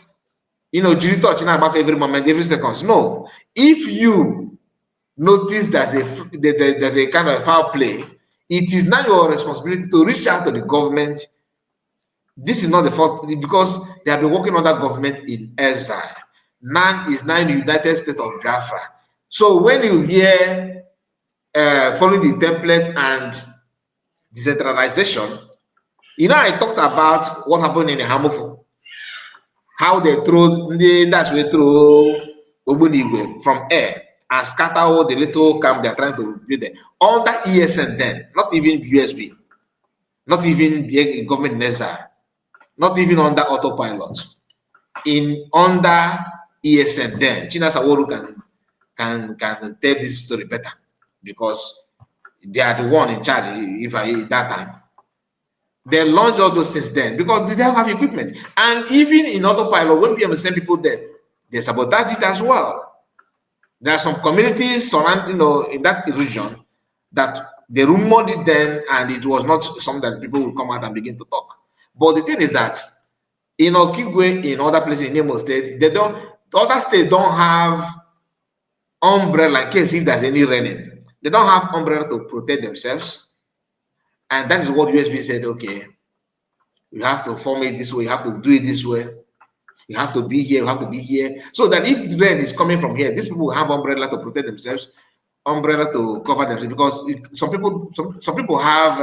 Jury touching about every moment, every second. No. If you notice there's a kind of foul play, it is now your responsibility to reach out to the government. This is not the first, because they have been working under government in exile. Now is now in the United States of Biafra. So when you hear following the template and decentralization, I talked about what happened in the Hamofo. How they throw Ogbunigwe from air and scatter all the little camp they're trying to build there. Under ESN then, not even USB, not even government NESA, not even under autopilot. Under ESN then, China Saworu can tell this story better, because they are the one in charge that time. They launched all those things then because they don't have equipment. And even in autopilot, when PM send people there, they sabotage it as well. There are some communities surrounding, in that region that they rumored it then, and it was not something that people will come out and begin to talk. But the thing is that in Okigwe, in other places in Imo State, other states don't have umbrella in case if there's any raining. They don't have umbrella to protect themselves. And that is what USB said, okay, you have to form it this way, you have to do it this way, you have to be here, you have to be here. So that if the rain is coming from here, these people will have umbrella to protect themselves, umbrella to cover themselves, because some people have,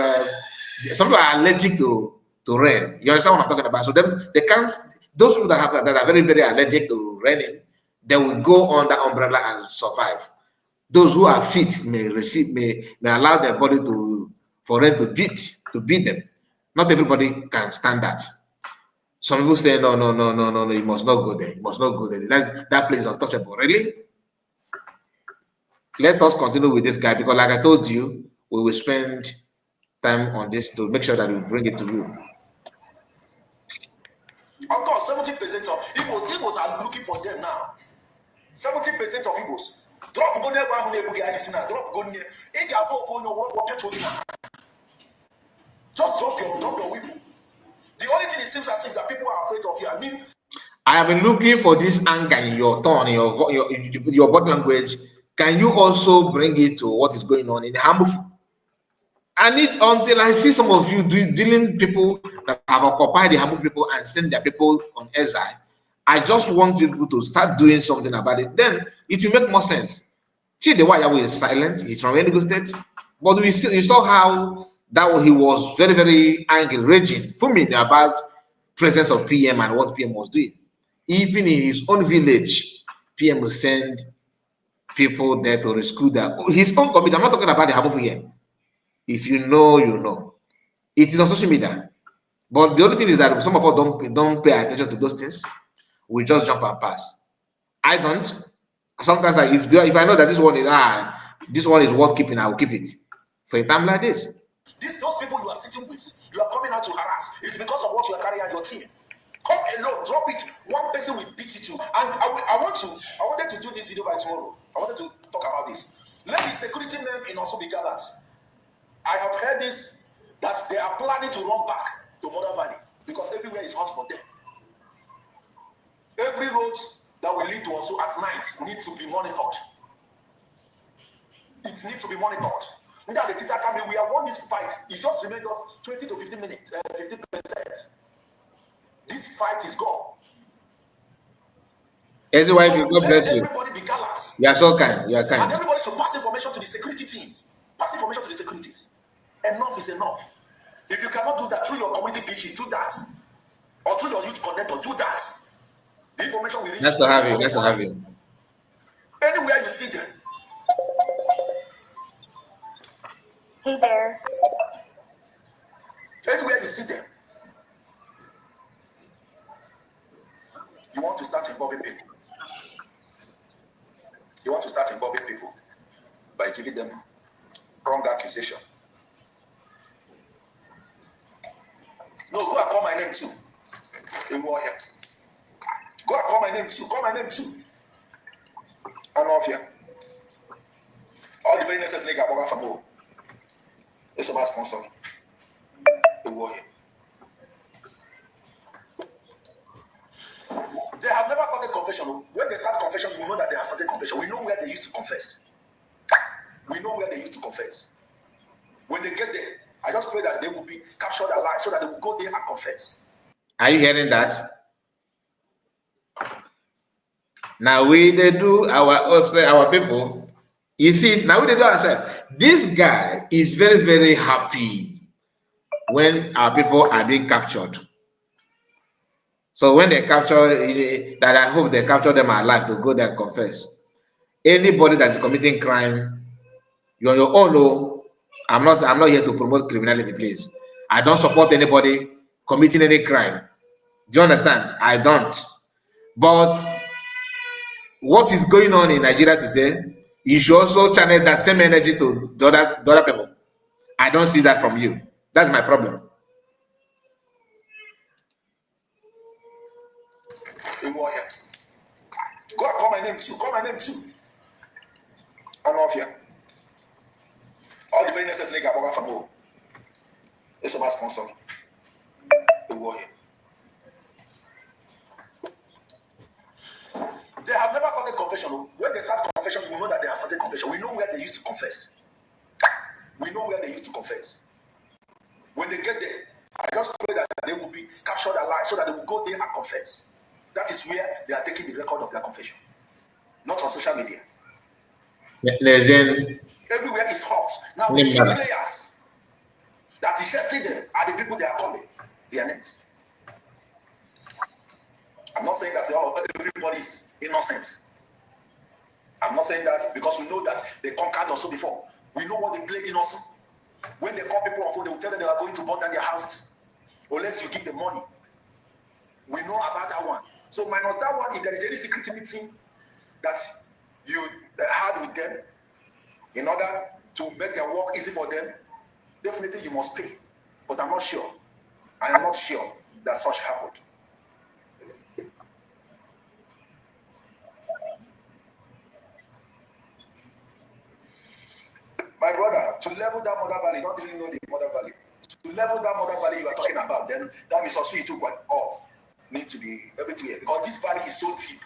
some people are allergic to rain. You understand what I'm talking about? So they can't, those people that are very, very allergic to raining, they will go under umbrella and survive. Those who are fit may allow their body for rain to beat them. Not everybody can stand that. Some people say, no, you must not go there. You must not go there. That place is untouchable. Really? Let us continue with this guy, because like I told you, we will spend time on this to make sure that we bring it to you. Of course, 70% of Igbos are looking for them now. 70% of Igbos. Drop go near drop go near. Just drop your weapon. The only thing it seems as if that people are afraid of you. I mean, I have been looking for this anger in your tone, in your body language. Can you also bring it to what is going on in harmful? I need until I see some of you dealing people that have occupied the harmful people and send their people on exile. I just want you to start doing something about it. Then it will make more sense. See the why is silent. He's from Enugu State, but you saw how that he was very very angry, raging, fuming about presence of PM and what PM was doing. Even in his own village, PM will send people there to rescue them. His own community. I'm not talking about the harmful here. If you know, you know. It is on social media. But the only thing is that some of us don't pay attention to those things. We just jump and pass. I don't. Sometimes if I know that this one is worth keeping, I will keep it for a time like this. Those people you are sitting with, you are coming out to harass. It's because of what you are carrying on your team. Come alone, drop it. One person will beat it to. And I wanted to do this video by tomorrow. I wanted to talk about this. Let the security men in also be gallant. I have heard this, that they are planning to run back to Mother Valley because everywhere is hot for them. Every road that will lead to also at night needs to be monitored. It needs to be monitored. Now the teacher coming, we have won this fight. It just remained us 20 to 50 minutes, 50%. This fight is gone. Every wife, God bless you. Everybody be gallant. You are so kind. You are kind. And everybody should pass information to the security teams. Pass information to the securities. Enough is enough. If you cannot do that through your community PG, do that. Or through your youth connector, do that. The information we reach. Nice to have you. Nice to have you. Anywhere you see them. Hey there. Anywhere you see them. You want to start involving people. You want to start involving people by giving them wrong accusation. No, go and call my name too. Go and call my name too. Call my name too. I'm off here. All the very necessary got from home. It's about sponsor. Go here. They have never started confession. When they start confession, you know that they have started confession. We know where they used to confess. We know where they used to confess. When they get there, I just pray that they will be captured alive so that they will go there and confess. Are you hearing that? Now they do our people. You see, now they do ourselves. This guy is very, very happy when our people are being captured. So when they capture, that I hope they capture them alive to go there and confess. Anybody that is committing crime, you're on your own. No, I'm not here to promote criminality, please. I don't support anybody committing any crime. Do you understand? I don't. But what is going on in Nigeria today, you should also channel that same energy to the other people. I don't see that from you. That's my problem. Go and call my name too. Call my name too. I'm off here. All the very necessary got from home. It's about sponsor. Go here. They have never started confession. When they start confession, you know that they have started confession. We know where they used to confess. We know where they used to confess. When they get there, I just pray that they will be captured alive so that they will go there and confess. That is where they are taking the record of their confession. Not on social media. Everywhere is hot. Now the key players that is testing them are the people they are calling. They are next. I'm not saying that everybody is innocent. I'm not saying that because we know that they conquered also before. We know what they played in also. When they call people on phone, they will tell them they are going to burn down their houses unless you give the money. We know about that one. So minus that one, if there is any security meeting that you had with them in order to make their work easy for them, definitely you must pay. But I'm not sure. I am not sure that such happened. My brother, to level that Mother Valley, don't really know the Mother Valley. To level that Mother Valley you are talking about, then that means also you took one. Oh. need to be everywhere because this valley is so deep.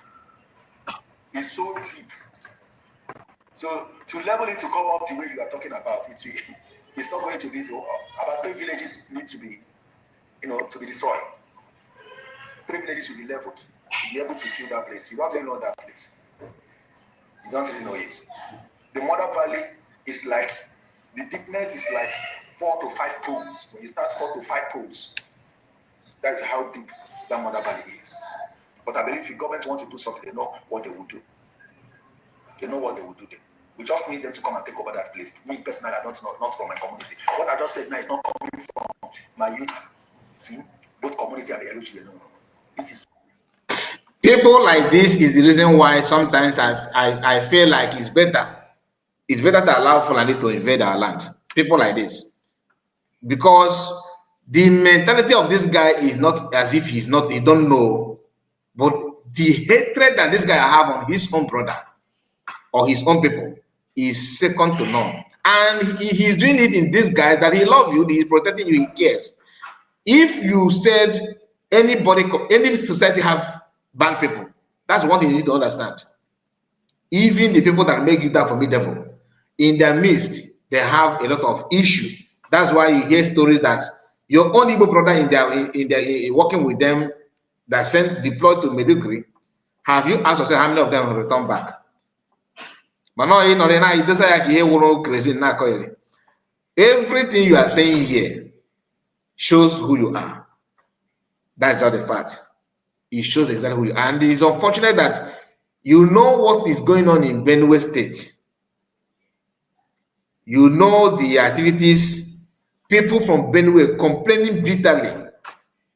It's so deep. So to level it to come up the way you are talking about, it's not going to be so. About 3 villages need to be, to be destroyed. 3 villages will be leveled to be able to fill that place. You don't really know that place. You don't really know it. The Mother Valley is like, the deepness is like 4 to 5 pools. When you start 4 to 5 pools, that is how deep that Mother Valley is. But I believe if the government wants to do something, they know what they will do. They know what they will do there. We just need them to come and take over that place. Me personally, I don't know, not from my community. What I just said now is not coming from my youth. See, both community and the LG. No. This is People like this is the reason why sometimes I feel like it's better to allow Fulani to invade our land. People like this, because the mentality of this guy is not as if he don't know, but the hatred that this guy have on his own brother or his own people is second to none. And he's doing it in this guy that he loves you, he's protecting you, he cares. If you said any society have bad people, that's one thing you need to understand. Even the people that make you that formidable, in their midst, they have a lot of issue. That's why you hear stories that your own Igbo brother in their working with them that deployed to Medugri, have you asked yourself how many of them will return back? But no, everything you are saying here shows who you are. That's not the fact. It shows exactly who you are. And it is unfortunate that you know what is going on in Benue State. You know the activities, people from Benue complaining bitterly.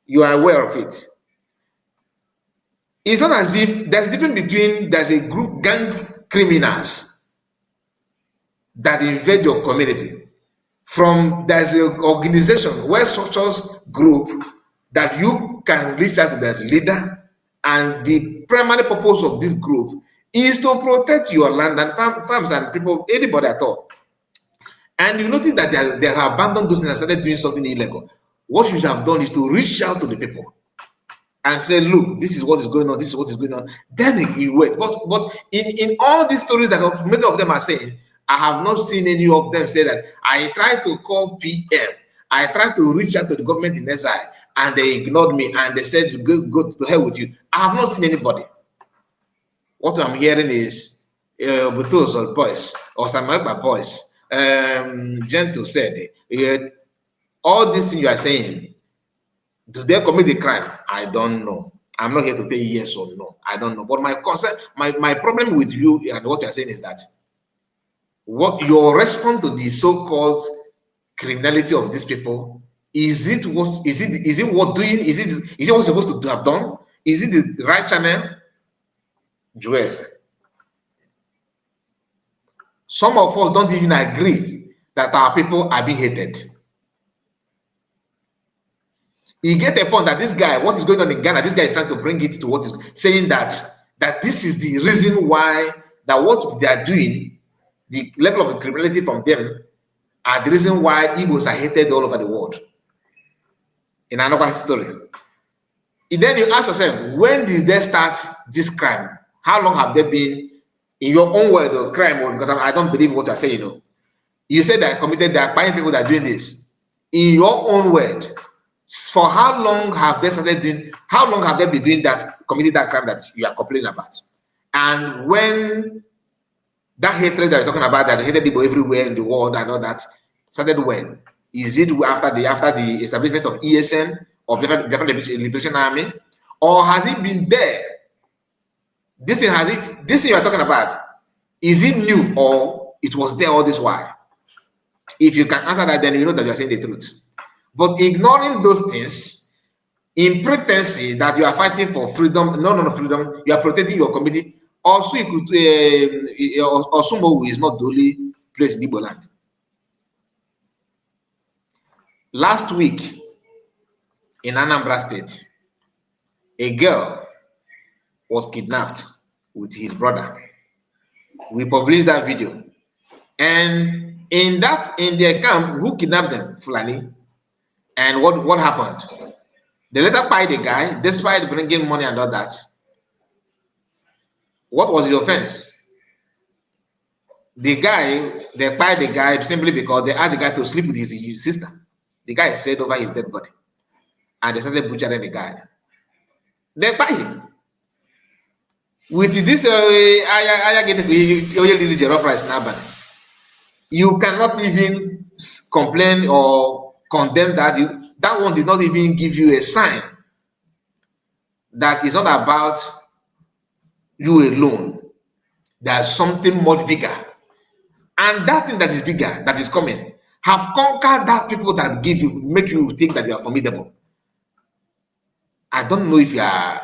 You are aware of it. It's not as if there's a difference between there's a group gang criminals that invade your community from there's an organization, well structures group that you can reach out to the leader, and the primary purpose of this group is to protect your land and farms and people, anybody at all. And you notice that they have abandoned those and started doing something illegal. What you should have done is to reach out to the people and say, look, this is what is going on, this is what is going on. Then you wait. But in all these stories that many of them are saying, I have not seen any of them say that I tried to call PM, I tried to reach out to the government in SI, and they ignored me and they said, go to hell with you. I have not seen anybody. What I'm hearing is Butos or boys, or Samagba boys, Gentle said, all these things you are saying, do they commit the crime? I don't know. I'm not here to tell you yes or no. I don't know. But my concern, my problem with you and what you're saying is that what your response to the so-called criminality of these people, is it what doing? Is it what you're supposed to have done? Is it the right channel? Joyce. Some of us don't even agree that our people are being hated. You get a point that this guy, what is going on in Ghana, this guy is trying to bring it to what is saying that this is the reason why that what they are doing, the level of criminality from them, are the reason why Igbos are hated all over the world. In another story. And then you ask yourself, when did they start this crime? How long have they been, in your own word, or crime? Because I don't believe what you're saying. You said that committed, they are buying people that are doing this. In your own word, for how long have they started doing, how long have they been doing that, committed that crime that you are complaining about? And when that hatred that you're talking about, that hated people everywhere in the world and all that, started when? Is it after the establishment of ESN or Biafra Liberation Army? Or has it been there? This thing you are talking about, is it new or it was there all this while? If you can answer that, then you know that you are saying the truth. But ignoring those things in pretense that you are fighting for freedom, no freedom, you are protecting your community. Also, you could Osumo is not the only place in Igbo land. Last week in Anambra State, a girl was kidnapped with his brother. We published that video. And in their camp, who kidnapped them? Fulani. And what happened? They later paid the guy, despite bringing money and all that. What was the offense? The guy, they paid the guy simply because they asked the guy to sleep with his sister. The guy said over his dead body. And they started butchering the guy. They paid him. With this, you cannot even complain or condemn that. That one did not even give you a sign that it's not about you alone. There's something much bigger. And that thing that is bigger, that is coming, have conquered that people that make you think that you are formidable. I don't know if you are,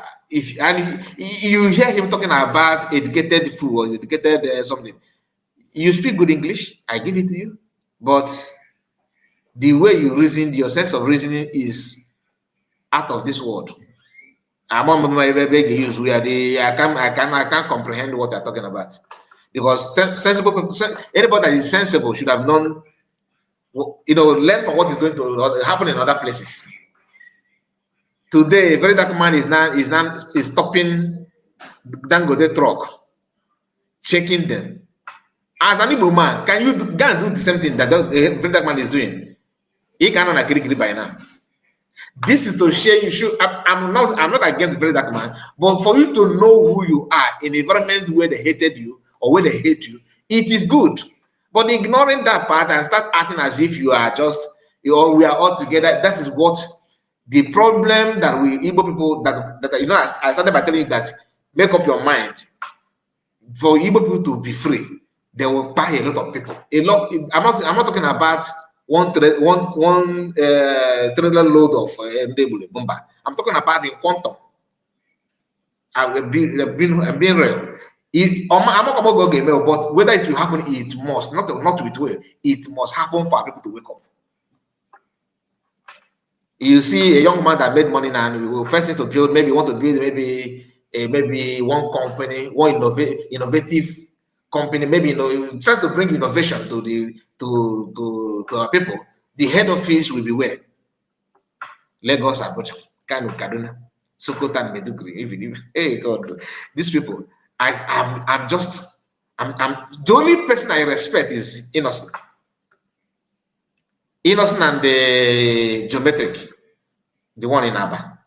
and you hear him talking about educated fool or educated something. You speak good English, I give it to you, but the way you reason, your sense of reasoning is out of this world. I can't comprehend what they're talking about, because sensible people, anybody that is sensible should have known, learn from what is going to happen in other places. Today, a very dark man is stopping Dangote truck, checking them. As an Igbo man, can you go and do the same thing that the very dark man is doing? He cannot agree by now. This is to share you should. I'm not against very dark man, but for you to know who you are in an environment where they hated you or where they hate you, it is good. But ignoring that part and start acting as if you are just, we are all together. That is what the problem that we Igbo people that I started by telling you that make up your mind. For Igbo people to be free, they will buy a lot of people. I'm not talking about one trailer load of bomba. I'm talking about in quantum. I'm being real. I'm not about go game, but whether it will happen, it must not with way. It must happen for people to wake up. You see a young man that made money now, and we will first need to build. Maybe want to build maybe one company, one innovative company. Maybe try to bring innovation to our people. The head office will be where? Lagos, Abuja, Kano, Kaduna, Sokoto, and Maiduguri. Even hey God, these people. I'm the only person I respect is Innocent. Innocent and the Geometric, the one in Aba.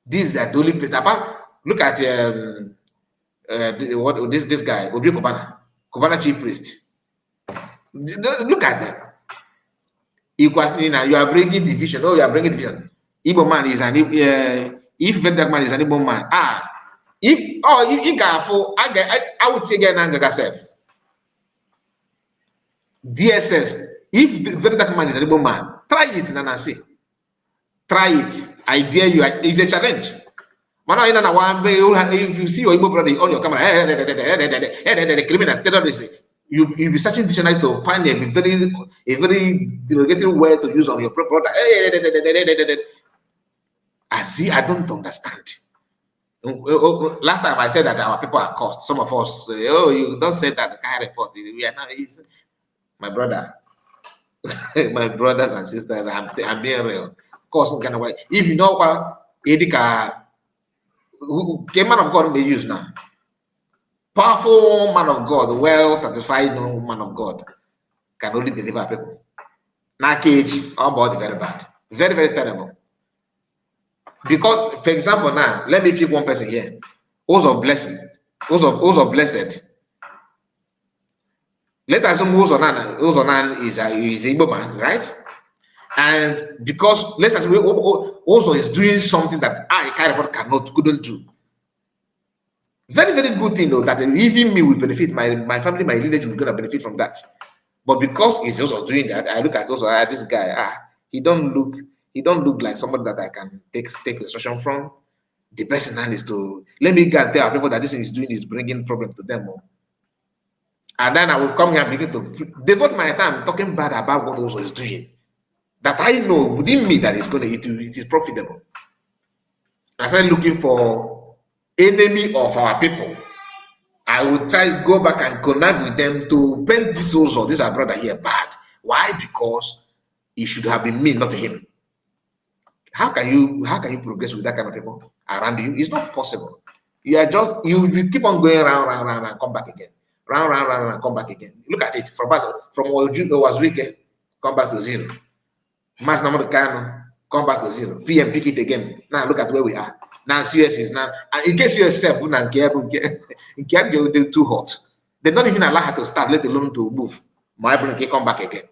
These are the only people. Look at this guy, Obi Kubana chief priest. Look at them. You are bringing division. Oh, you are bringing division. Igbo man is an if Vedak man is an Igbo man. If I would say again Nanga self. DSS. If the Vedak man is an Igbo man, try it, Nanasi. Try it. I dare you. It's a challenge. If you see your Igbo brother on your camera, the criminals, terrorists, you'll be searching dictionary to find a very derogatory word to use on your brother. I don't understand. Last time I said that our people are cursed. Some of us say, oh, you don't say that. Can't report. We are not. My brother, my brothers and sisters, I'm being real. Cause kind of way. If you know what Edika, man of God may use now. Powerful man of God, well satisfied man of God can only deliver people. Now cage, our body very bad, very very terrible. Because, for example, now let me pick one person here. Who's of blessing, who's of blessed. Let us assume Uzonan is Igbo man, right? And because let's assume also is doing something that I couldn't do. Very, very good thing though, that even me will benefit, my family, my lineage will gonna benefit from that. But because he's also doing that, I look at also this guy, he don't look like somebody that I can take instruction from. The person now is to let me go and tell people that this thing is doing is bringing problem to them more. And then I will come here and begin to devote my time talking bad about what also is doing. That I know within me that it is profitable. I started looking for enemy of our people. I will try to go back and connive with them to paint this also, this our brother here bad. Why? Because it should have been me, not him. How can you progress with that kind of people around you? It's not possible. You are just you keep on going round, and come back again. Round, and come back again. Look at it from Wazirike, come back to zero. Mas Namadukano, come back to zero. PM pick it again. Now look at where we are. Now CS is now, and in case you step they're too hot. They're not even allow her to start, let alone to move. My come back again.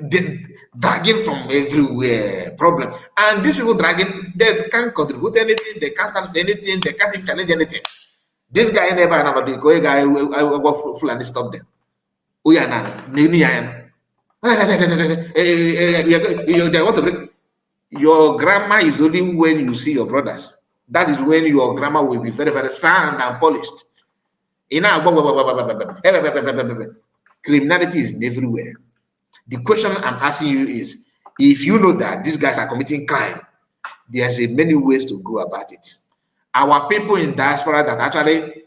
They dragging from everywhere, problem. And these people dragging, they can't contribute anything, they can't stand for anything, they can't even challenge anything. This guy never another guy I go full and stop them. Oh yeah, they want to break. Your grammar is only when you see your brothers. That is when your grammar will be very, very sound and polished. Criminality is everywhere. The question I'm asking you is, if you know that these guys are committing crime, there's a many ways to go about it. Our people in diaspora that actually,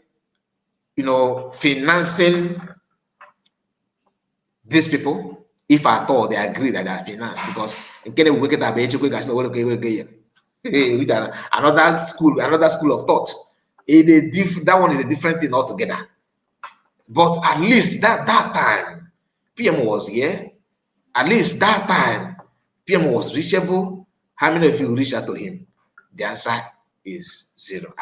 financing these people, if at all they agree that they are financed, because which are another school of thought. That one is a different thing altogether. But at least that time, PM was here. At least that time, PM was reachable. How many of you reached out to him? The answer is zero.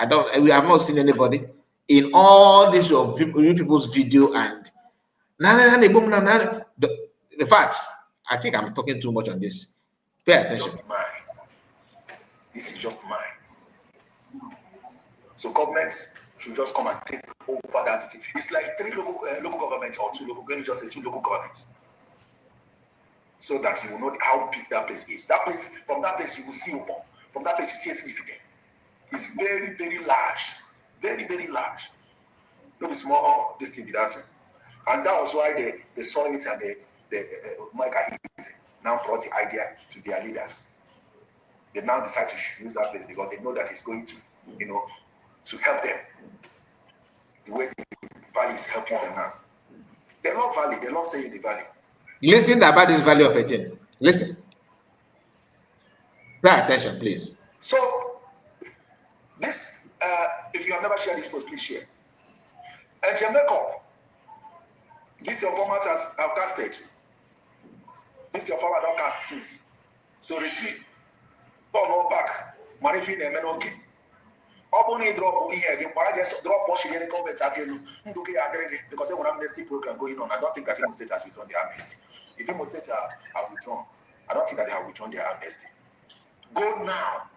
We have not seen anybody in all this of people's video and the fact, I think I'm talking too much on this. Pay attention. Just mine. This is just mine. So governments should just come and take over that. It's like 3 local governments or 2 local. Let me just say 2 local governments, so that you will know how big that place is. That place, from that place you will see Opo. From that place you see a significant. It's very, very large, very, very large. No be small. This thing be that thing. And that was why they saw it, and Mike now brought the idea to their leaders. They now decide to use that place because they know that it's going to, to help them. The way the valley is helping them now. They love valley. They love staying in the valley. Listen about this value of a thing. Listen. Pay attention, please. So, this, if you have never shared this post, please share. And Jamaica, this your format has casted. This your format don't cast since. So retreat. Go back. Manifin and Menoki. Oboni drop here again. Why just drop what she didn't comment again? Because they will have amnesty program going on. I don't think that Imo State has withdrawn their amnesty. If Imo State have withdrawn, I don't think that they have withdrawn their amnesty. Go now.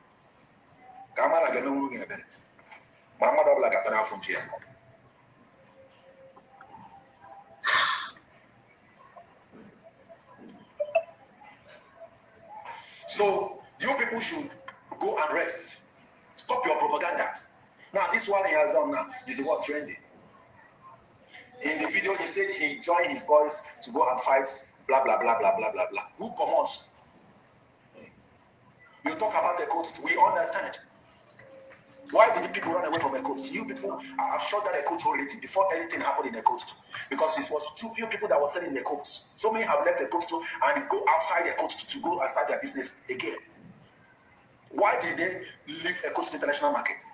Kamala get no moving again. Mama double like a from here. So you people should go and rest. Stop your propaganda. Now this one he has done now is what trending. In the video he said he joined his boys to go and fight blah blah blah blah blah blah blah. Who comes? You talk about the court, we understand. Why did the people run away from a court? You people are sure that a court already before anything happened in the court. Because it was too few people that were selling the court. So many have left the court and go outside the court to go and start their business again. Why did they leave a coach international market?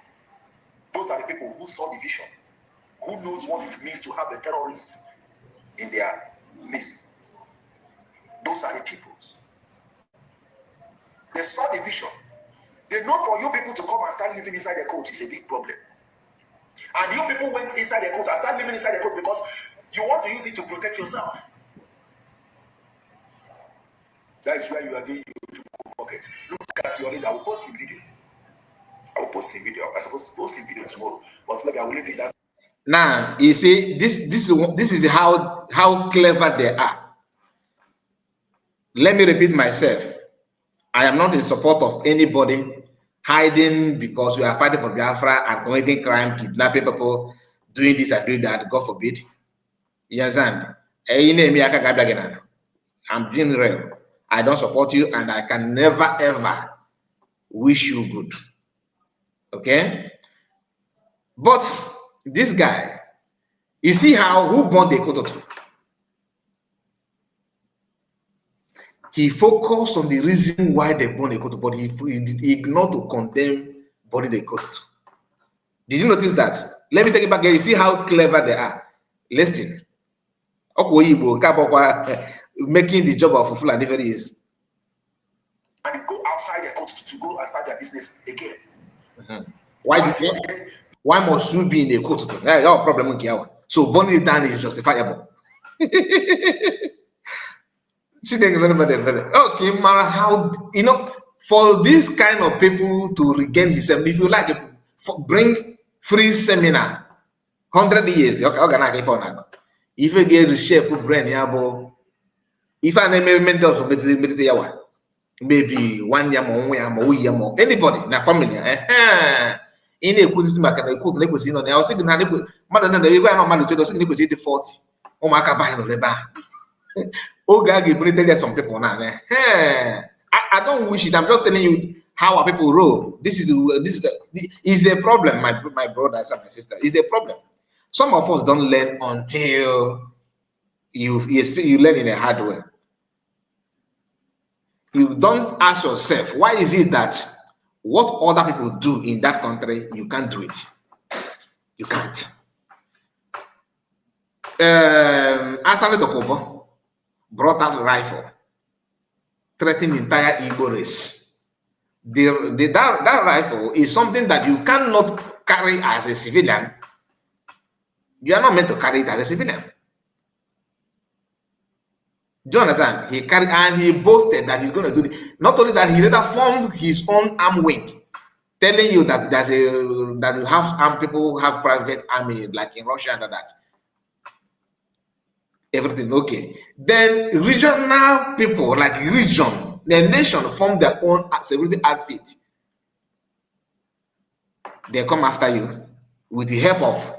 Those are the people who saw the vision, who knows what it means to have the terrorists in their midst. Those are the people. They saw the vision. They know for you people to come and start living inside the coach is a big problem. And you people went inside the coach and start living inside the coach because you want to use it to protect yourself. That is where you are doing your pocket. Look at your leader. I will post the video. I'm supposed to post the video tomorrow, but maybe I will leave it that. Now you see, this is how clever they are. Let me repeat myself. I am not in support of anybody hiding because we are fighting for Biafra and committing crime, kidnapping people, doing this and doing that. God forbid. You understand? I'm being real. I don't support you, and I can never ever wish you good. Okay? But this guy, you see who bought the Kototu? he focused on the reason why they burned Ekoto, but he ignored to condemn burning the Ekoto. Did you notice that? Let me take it back here. You see how clever they are. Listen. Making the job of Fulani very easy. And go outside their country to go and start their business again. Why must you be in a court? That's your problem. So burning it down is justifiable. She didn't remember that. Okay, man, how, for this kind of people to regain himself, if you like, bring free seminar, 100 years, okay, if you get reshape brain, if I name mentors, maybe 1 year more, anybody, na family, in a quiz, I could negotiate on the house, and I put Mother, they were not managed to negotiate the 40. Oh, my God, some people now. I don't wish it. I'm just telling you how our people roll. This is a problem, my brothers and my sister. It's a problem. Some of us don't learn until you learn in a hard way. You don't ask yourself, why is it that what other people do in that country, you can't do it? You can't. Asale Tokobo brought out a rifle, threatening the entire Igbo race. That rifle is something that you cannot carry as a civilian. You are not meant to carry it as a civilian. Do you understand? He carried and he boasted that he's going to do it. Not only that, he later formed his own arm wing, telling you that that you have armed people have private army like in Russia and that. Everything okay. Then regional people like region, the nation form their own security outfit. They come after you with the help of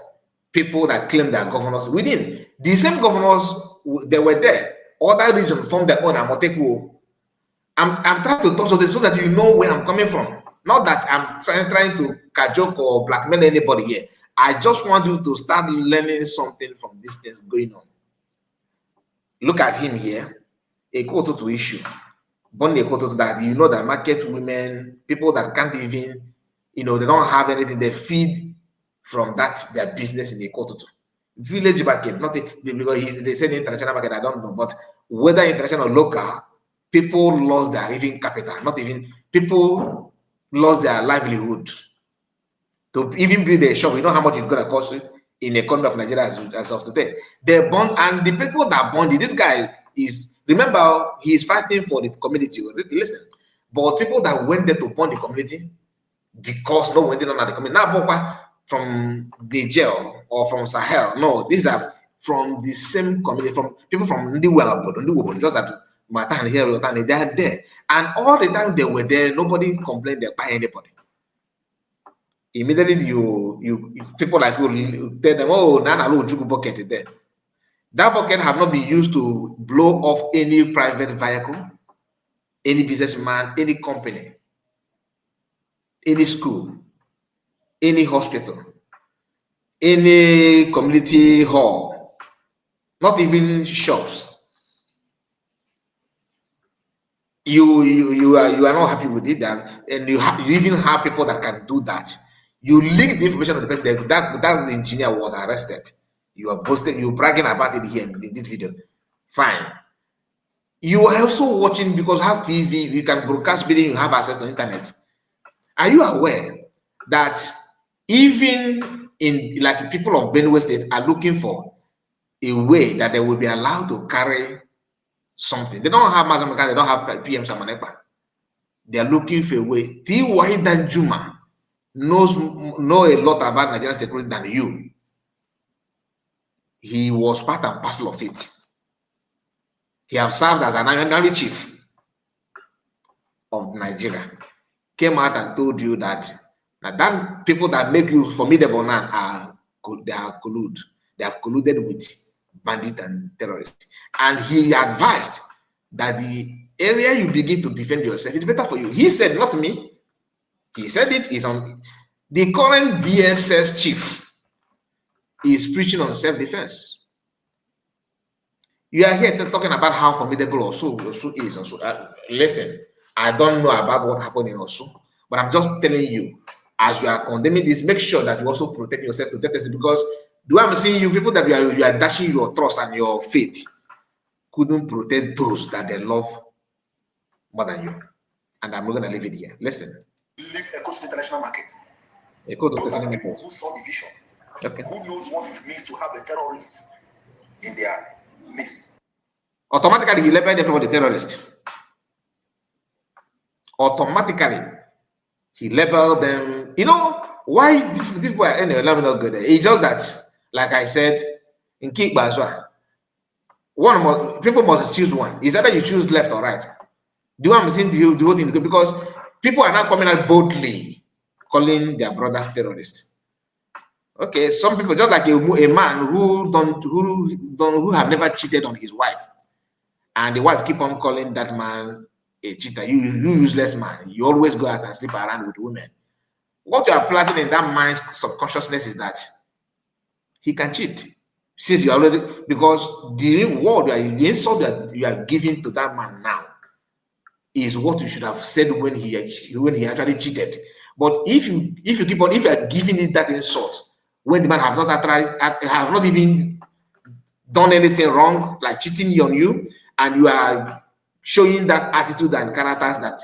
people that claim they are governors within. The same governors, they were there. Other regions form their own Amoteku. I'm trying to talk to them so that you know where I'm coming from. Not that I'm trying to cajoke or blackmail anybody here. I just want you to start learning something from these things going on. Look at him here. A quote to issue. Born a quote to that. You know that market women, people that can't even, they don't have anything, they feed from that, their business in the quote to. Village market, not because they said international market, I don't know, but whether international or local, people lost their living capital, not even, people lost their livelihood. To even build a shop, you know how much it's going to cost you in the economy of Nigeria as of today. They bond, and the people that bonded, this guy is, remember, he is fighting for the community. Listen, but people that went there to bond the community, because no one did not know the community. Now, from the jail or from Sahel, no, these are from the same community, from people from Ndiwabo, just that Matan here, they are there. And all the time they were there, nobody complained by anybody. Immediately people like you tell them, oh, Nana Jugu bucket there. That bucket have not been used to blow off any private vehicle, any businessman, any company, any school, any hospital, any community hall, not even shops. You are not happy with it, and you even have people that can do that. You leak the information of the person that engineer was arrested. You are boasting, you're bragging about it here in this video. Fine. You are also watching because you have TV, you can broadcast video, you have access to internet. Are you aware that even in like people of Benue State are looking for a way that they will be allowed to carry something? They don't have Mazamaka, they don't have PM Samanepa. They are looking for a way. T.Y. Danjuma know a lot about Nigerian security than you. He was part and parcel of it. He has served as an army chief of Nigeria. Came out and told you that people that make you formidable now they have colluded with bandits and terrorists. And he advised that the area you begin to defend yourself is better for you. He said, not me. He said it is on the current DSS chief is preaching on self-defense. You are here talking about how formidable Osu is. Listen, I don't know about what happened in Osu, but I'm just telling you, as you are condemning this, make sure that you also protect yourself to this, because the way I'm seeing you, people that you are dashing your trust and your faith couldn't protect those that they love more than you. And I'm not gonna leave it here. Listen. Leave Echo State International Market. Those are the people who saw the vision. Okay. Who knows what it means to have a terrorist in their midst? Automatically, he labeled everybody terrorist. Automatically, he labeled them. You know why these people are anyway? Let me not go there. It's just that, like I said, in Kikbazwa, people must choose one. It's either you choose left or right. Do you understand the whole thing? Because people are now coming out boldly calling their brothers terrorists. Okay, some people, just like a man who have never cheated on his wife, and the wife keep on calling that man a cheater. You useless man. You always go out and sleep around with women. What you are planting in that man's subconsciousness is that he can cheat. Since you already, because the reward, the insult that you are giving to that man now is what you should have said when he actually cheated. But if you keep on, if you are giving it that insult when the man have not even done anything wrong, like cheating on you, and you are showing that attitude and characters that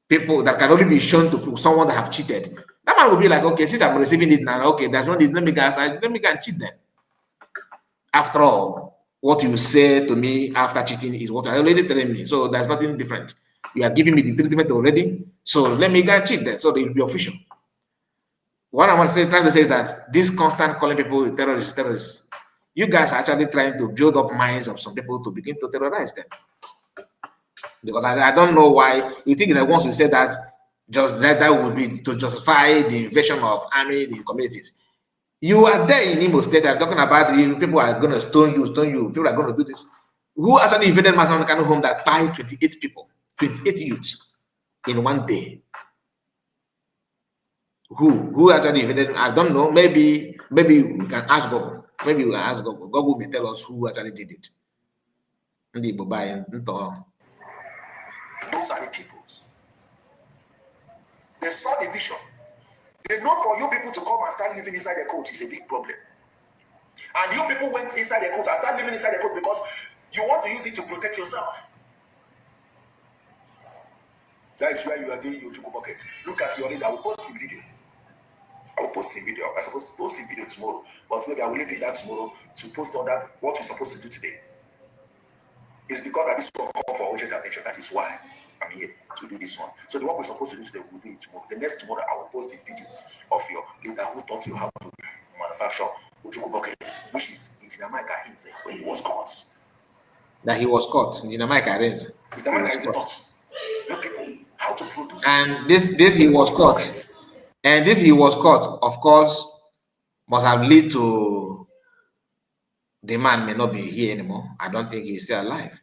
people that can only be shown to someone that have cheated, that man will be like, okay, since I'm receiving it now, okay, there's no need, let me go and cheat them. After all, what you say to me after cheating is what I already telling me. So there's nothing different. You are giving me the treatment already. So let me go and cheat them. So they will be official. What I want to say, trying to say is that this constant calling people terrorists, you guys are actually trying to build up minds of some people to begin to terrorize them. Because I don't know why you think that once you say that, just that would be to justify the invasion of army in communities. You are there in Imo State. I'm talking about the people are going to stone you. People are going to do this. Who actually invaded Masanokano home that by 28 people, 28 youths in one day? Who actually invaded? I don't know. Maybe we can ask Google. Maybe we can ask Google. Google may tell us who actually did it. Those are the people. They saw the vision. They know for you people to come and start living inside the coach is a big problem. And you people went inside the coach and start living inside the coach because you want to use it to protect yourself. That is where you are doing your Juku bucket. Look at your leader. I will post the video. I'm supposed to post the video tomorrow, but maybe I will leave it that tomorrow to post on that what we're supposed to do today. It's because that this will come for urgent attention. That is why I'm here to do this one. So the work we're supposed to do today, we'll do it tomorrow. The next tomorrow, I will post the video of your leader who taught you how to manufacture Ojuku buckets, which is in Jamaica. When he was caught. That he was caught in Jamaica. Jamaica is taught you people how to produce. And this he was caught. And this he was caught, of course, must have led to the man may not be here anymore. I don't think he's still alive.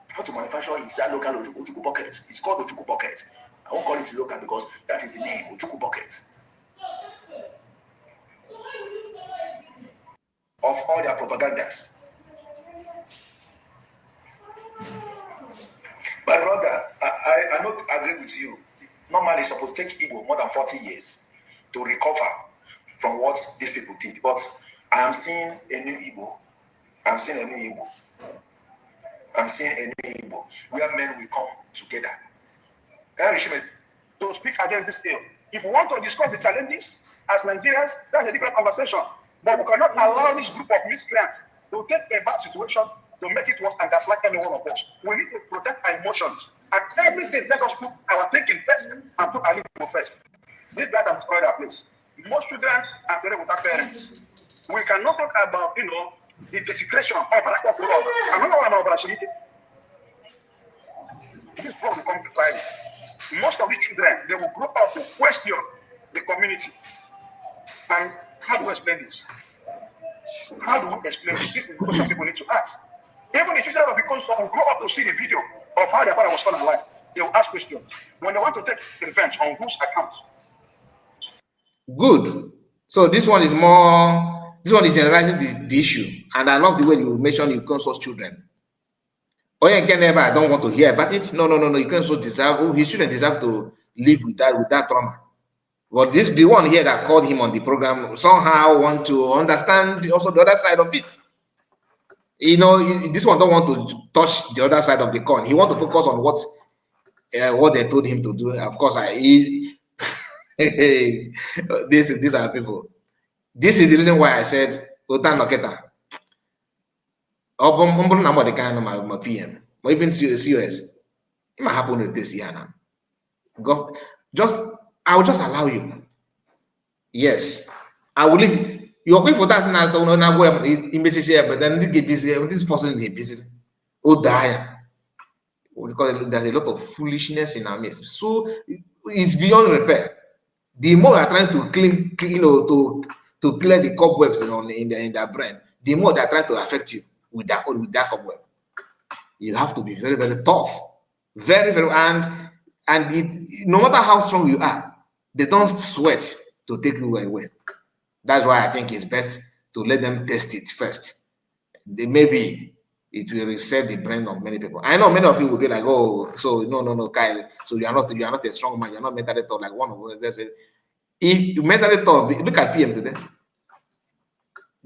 How to manufacture it, that local Ojuku bucket. It's called Ojuku bucket. I won't call it local because that is the name, Ojuku bucket. Of all their propagandas. My brother, I not agree with you. Normally, it's supposed to take Igbo more than 40 years to recover from what these people did. But I am seeing a new Igbo. I'm seeing a new Igbo where men will come together. To speak against this ill. If we want to discuss the challenges as Nigerians, that's a different conversation. But we cannot allow this group of miscreants to take a bad situation to make it worse and gaslight any one of us. We need to protect our emotions. And everything, let us put our thinking first and put our living first. These guys have destroyed our place. Most children are today without parents. We cannot talk about, the desecration of our lack of love. I'm not about Obarashimite. This problem will come to climate. Most of the children, they will grow up to question the community. And how do we explain this? How do we explain this? This is the question people need to ask. Even the children of the country will grow up to see the video of how their father was found alive. They will ask questions. When they want to take revenge, on whose account? Good. So this one is more This one is generalizing the issue. And I love the way you mention you consult children. Oh, yeah, never, I don't want to hear about it. No, no, no, no. You can so deserve, his children deserve to live with that trauma. But this, the one here that called him on the program, somehow want to understand also the other side of it. You know, this one don't want to touch the other side of the coin. He want to focus on what they told him to do. Of course, these are people. This is the reason why I said Otan Loketa. The kind of my PM, or even COS. It might happen with this year now. I will just allow you. Yes, I will leave. You're going for that now. Now go but then they get busy. This person is busy. Oh, die. Because there's a lot of foolishness in our midst. So it's beyond repair. The more we are trying to clean, to clear the cobwebs in their brain, the more they are trying to affect you with that cobweb. You have to be very, very tough. Very, very, and no matter how strong you are, they don't sweat to take you away. That's why I think it's best to let them test it first. Maybe it will reset the brain of many people. I know many of you will be like, oh, so no, Kyle. So you are not a strong man. You're not mentally tough like one of them. If you mentally tough, look at PM today.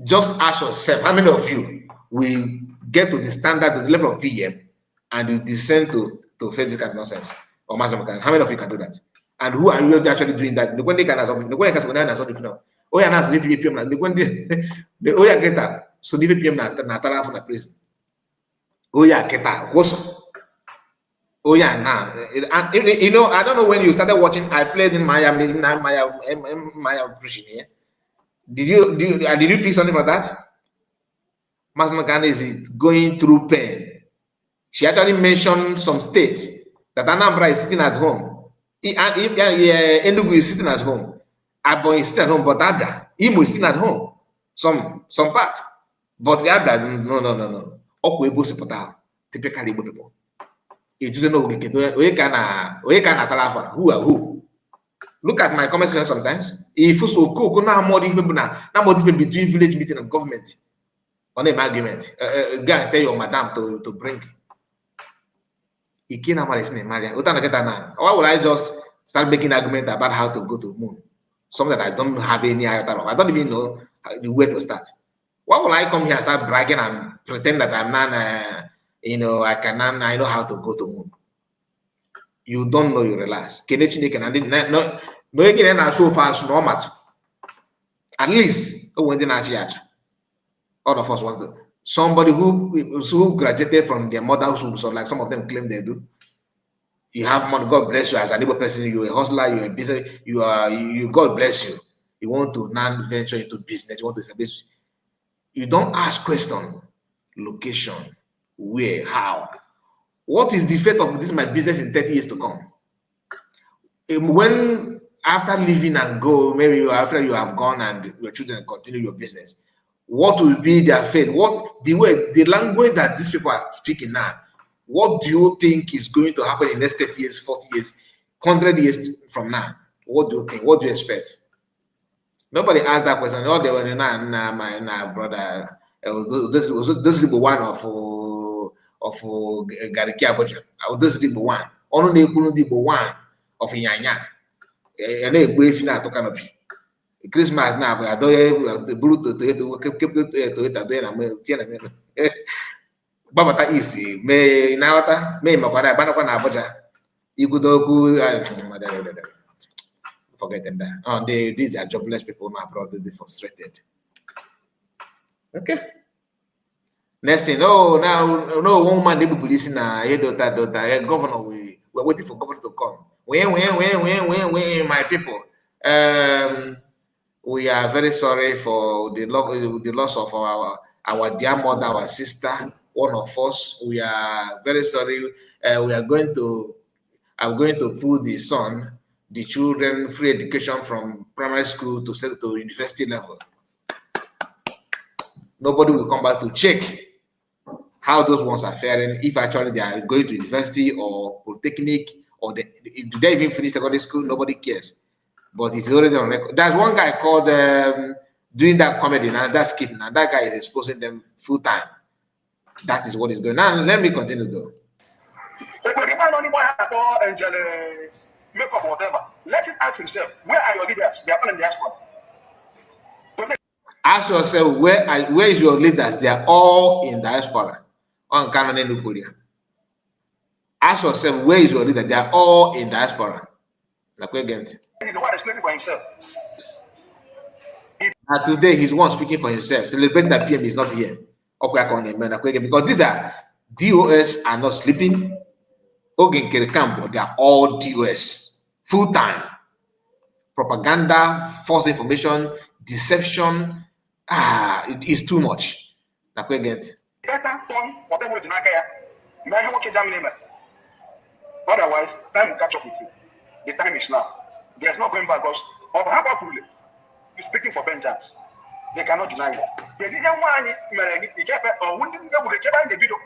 Just ask yourself, how many of you will get to the standard, to the level of PM, and you descend to face this kind of nonsense? Or how many of you can do that? And who are you actually doing that? The one they can ask, the one can ask, oh yeah, now so if PM, the one the oh yeah get that. So if PM na tara from the prison. Oh yeah, get that. What's oh yeah, now you know, I don't know when you started watching. I played in Miami preaching here. Did you pick something for that? Mas Magana is going through pain. She actually mentioned some states that Anambra is sitting at home. Enugu is sitting at home. Abon is sitting at home, but Ada, Imo is sitting at home. Some part. But Ada, no. Okwebo Sipota, typically Igbo people. You just know we can Atalafa. Who are who? Look at my comment section sometimes. If you so cool, now more different between village meeting and government on an argument. Guy tell your madam to bring. Why would I just start making argument about how to go to the moon? Something that I don't have any iota of. I don't even know the way to start. Why would I come here and start bragging and pretend that I'm not, I know how to go to the moon? You don't know, you relax. No, so fast, no matter. At least, all of us want to. Somebody who graduated from their mother's home, so like some of them claim they do. You have money, God bless you as an able person, you're a hustler, you're a business, God bless you. You want to now venture into business, you want to establish. You don't ask question, location, where, how. What is the fate of this my business in 30 years to come? When after leaving and go, maybe after you have gone and your children continue your business, what will be their fate? The language that these people are speaking now, what do you think is going to happen in the next 30 years, 40 years, 100 years from now? What do you think? What do you expect? Nobody asked that question. Oh, they were my brother. Those people one of Gariki Abuja. Those people one. Only they one of Yanya. And they go if you to canopy. Christmas now, I don't the Bluetooth to Babata Easy, May Nawata, May Makwana, Banakwana Abuja. You could forget them that. Oh, these are jobless people now, probably frustrated. Okay. Next thing, no woman they be policing governor. We're waiting for governor to come. When my people. We are very sorry for the loss of our dear mother, our sister, one of us. We are very sorry. I'm going to put the children free education from primary school to university level. Nobody will come back to check how those ones are faring, if actually they are going to university or polytechnic, or do they even finish secondary school? Nobody cares. But it's already on record. There's one guy called doing that comedy now, that skit now, that guy is exposing them full time. That is what is going on. Now, let me continue though. Makeup, whatever. Let him ask himself, where are your leaders? They are all in diaspora. Ask yourself, where is your leaders? They are all in diaspora. On Canada and Korea. Ask yourself, where is your leader? They are all in diaspora. Like again. He's the one explaining for himself. And today he's one speaking for himself, celebrating that PM is not here. Because these are DOS are not sleeping. They are all DOS, full time. Propaganda, false information, deception. It is too much. Otherwise, time will catch up with you. The time is now. There's no going back because of how powerful you're speaking for vengeance. They cannot deny it. They didn't want or wouldn't the video.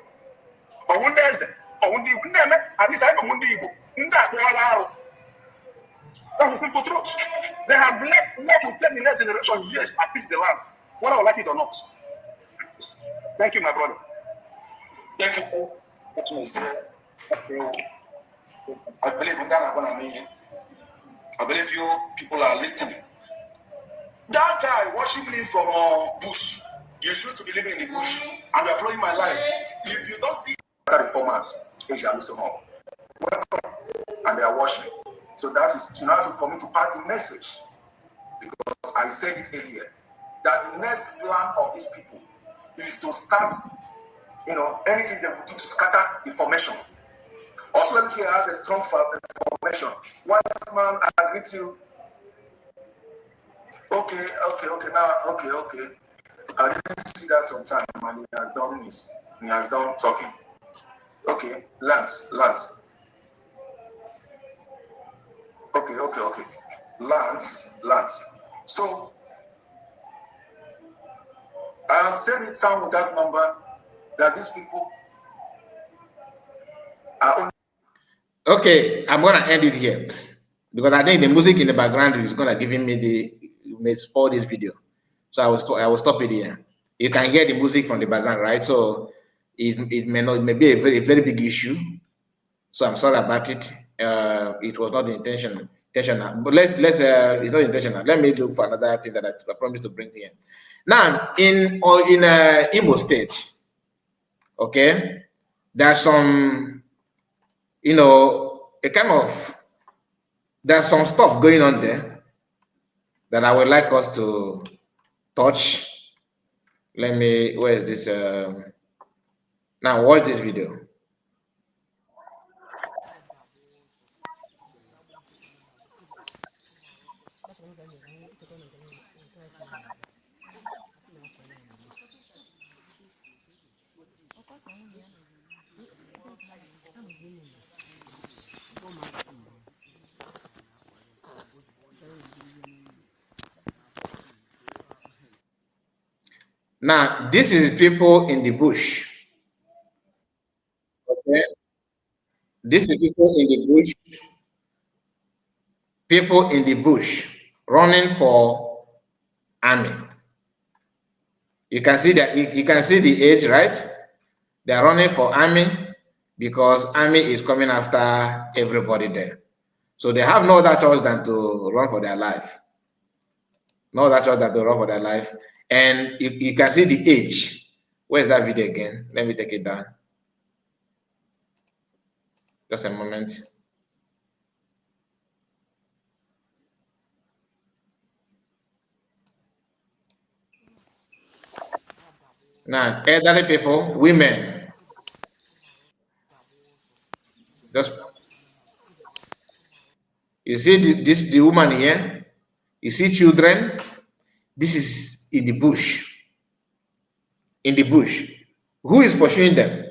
Or wouldn't at least I don't that's the simple truth. They have left what will take the next generation years at least the land, whether I like it or not. Thank you, my brother. Thank you. What you say? I believe in that. I believe you people are listening. That guy watching me from bush. You used to be living in the bush, and you are following my life. If you don't see the reformers, welcome, and they are watching. So that is for me to pass the message, because I said it earlier that the next plan of these people is to start, anything they will do to scatter information. Also, when he has a strong information, one man I agree to. Okay. I didn't see that on time, and he has done talking. Okay, Lance. Okay. Lance. So I have said it down with that number that these people are only. Okay, I'm gonna end it here because I think the music in the background is gonna give me may spoil this video. So I will stop it here. You can hear the music from the background, right? So it may be a very big issue. So I'm sorry about it. It was not intentional. But it's not intentional. Let me look for another thing that I promised to bring to you. Now in Imo State, okay, there's some, there's some stuff going on there that I would like us to touch. Where is this? Now watch this video. Now, this is people in the bush. Okay. This is people in the bush. People in the bush running for army. You can see that you can see the age, right? They are running for army because army is coming after everybody there. So they have no other choice than to run for their life. No other choice than to run for their life. And you can see the age. Where's that video again? Let me take it down. Just a moment. Now, elderly people, women. Just you see the woman here. You see children. This is in the bush. In the bush. Who is pursuing them?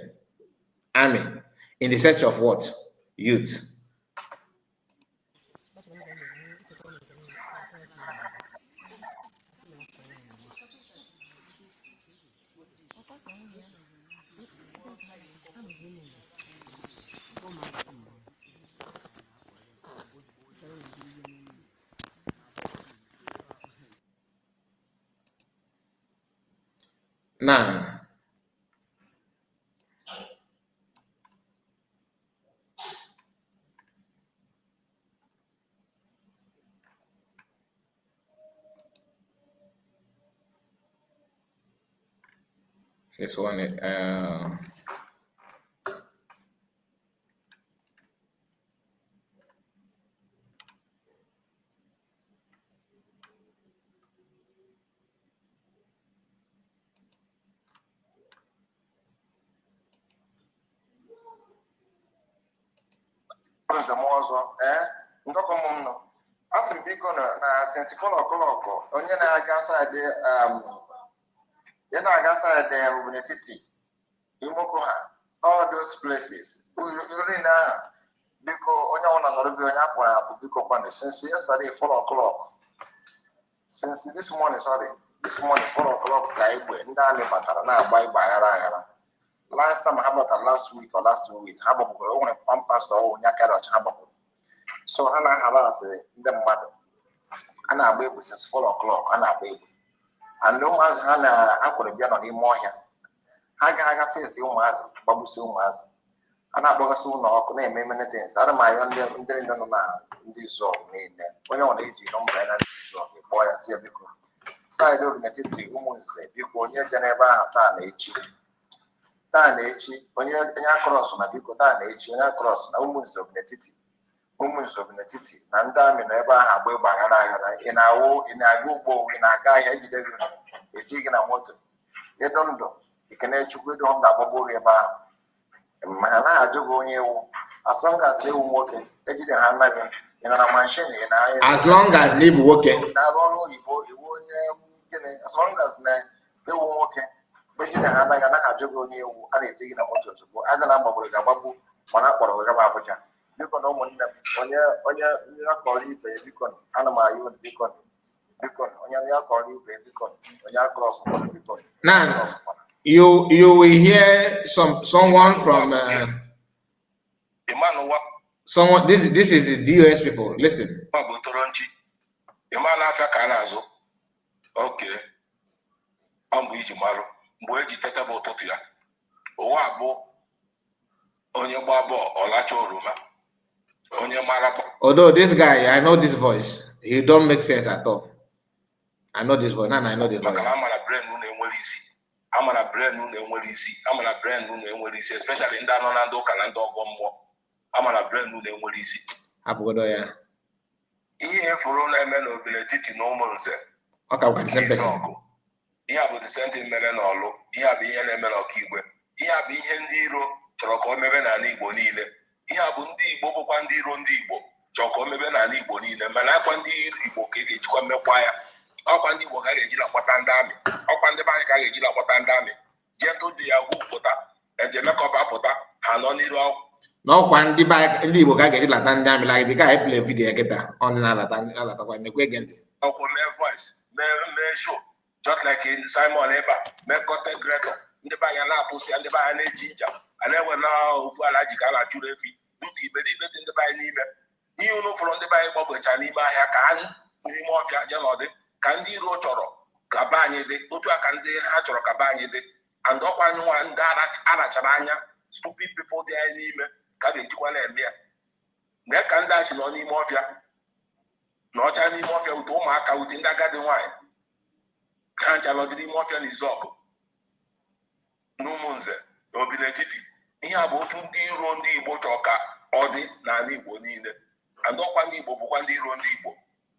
Army. In the search of what? Youth. Now, this one, since 4 o'clock, onye na-aga side n'etiti Imoko ha, all those places. Uri na biko onye ọna nọrọ bi onye apụrụ apụ biko kwanu since yesterday 4 o'clock. Since this morning 4 o'clock ka igwe ndị anyị batara na-agba igba aghara. Last time ha batara last week or last 2 weeks ha gbapụrụ onwere pampas onye akara ọcha ha gbapụrụ. So ha na-aharasị ndị mmadụ. A na-agba egwu since 4 o'clock a na-agba egwu. And ụmụazị ha na-akwere bịa nọ n'ime ọhịa. Ha ga-aga fesi ụmụazị gbagbusi ụmụazị. A na-akpọgasị ụlọ ọkụ na-eme menetens. Ana m ayọ ndị nọ na ndị zọ niile. Onye ọ na-eji nọmba ya na ndị zọ kpọọ ya si ya biko. Saịdị obi n'etiti ụmụnze biko onye je n'ebe ahụ taa na echi onye akọrọsụ na biko taa na echi onye akọrọsụ na ụmụnze obi n'etiti na ndị amị nọ ebe ahụ agba ịgba aghara ị na-aga ugbo ị na-aga ahịa ejide gị eti gị na moto ịdụ ndụ ikene chukwu ịdụ ndụ agbagbo gị ebe ahụ ma ha na-ajụ gị onye ewu as long as na ewu nwoke ejide ha anaghị ị nọ na manshin ị na-anya as long as na ịbụ nwoke na-arụ ọrụ oyibo iwu onye gịnị as long as na ewu nwoke ejide ha anaghị ajụ gị onye ewu a na-eti gị na moto ozugbo a ga na agbagburu gị agbagbu mana akpọrọ gị gaba Abuja biko na ụmụnne m onye akọrọ ibe biko ana m ayụ biko onye akọrọ ibe biko onye akọrọ ọsọkwana biko now you will hear someone from someone this is the DOS people. Listen. Okay. Mbụ iji marụ mgbe eji teta bụ ụtụtụ ya ụwa abụ onye gba bọọlụ ọlacha oroma onye mara. Although this guy, I know this voice, he don't make sense at all. I know this voice, and I know this voice. Amara brain na-enwere isi especially ndị anọ na ndị ụka na ndị ọgọ mmụọ. Amara brain na-enwere isi. Abụgodo ya. Ihe efuru na-eme n'obi n'etiti na ụmụnze. Ọ ka bụkwa the same person. Ihe a bụ the same thing mere n'ọlụ. Ihe a bụ ihe na-eme n'ọkaigwe. Ihe a bụ ihe ndị iro chọrọ ka o mebe n'ala Igbo niile. Ihe a bụ ndị Igbo bụkwa ndị iro ndị Igbo chọrọ ka o mebe n'ala Igbo niile mana akwa ndị Igbo ka ga-ejikwa mmekwa ya. Ọkwa ndị Igbo ka ga-eji lakpọta ndị amị. Ọkwa ndị be anyị ka ga-eji lakpọta ndị amị. Jetụ dị ya pụta ejemekọba pụta ha nọ n'iru ọkụ. N'ọkwa ndị Igbo ka ga-eji lata ndị amị like dịka anyị play video kịta ọ dị na-alatakwa mekwe ege ntị. Ọkwụ mee voice mee show just like Simon ebe a mee content creator ndị be anyị na-apụsị ndị be anyị na-eji ija a na-enwe na ofu ala ji ka a na-achụrụ efi dutu iberibe dị ndị be anyị n'ime ihe unu fụrụ ndị be anyị gbagbecha n'ime ahịa ka anyị n'ime ọfịa je n'ọdị ka ndị iro chọrọ ka be anyị dị otu a ka ndị ha chọrọ ka be anyị dị and ọkwa nwa ndị arachara anya stupid people dị anyị n'ime ka a ga-ejikwa na-eme ya mee ka ndị achị nọ n'ime ọfịa na ọcha n'ime ọfịa ute ụmụaka ute ndị agadi nwaanyị ha ncha nọdị n'ime ọfịa na izu ọgụ n'ụmụnze na obi n'etiti ihe a bụ otu ndị iro ndị Igbo chọrọ ka ọ dị n'ala Igbo niile and ọkwa ndị Igbo bụkwa ndị iro ndị Igbo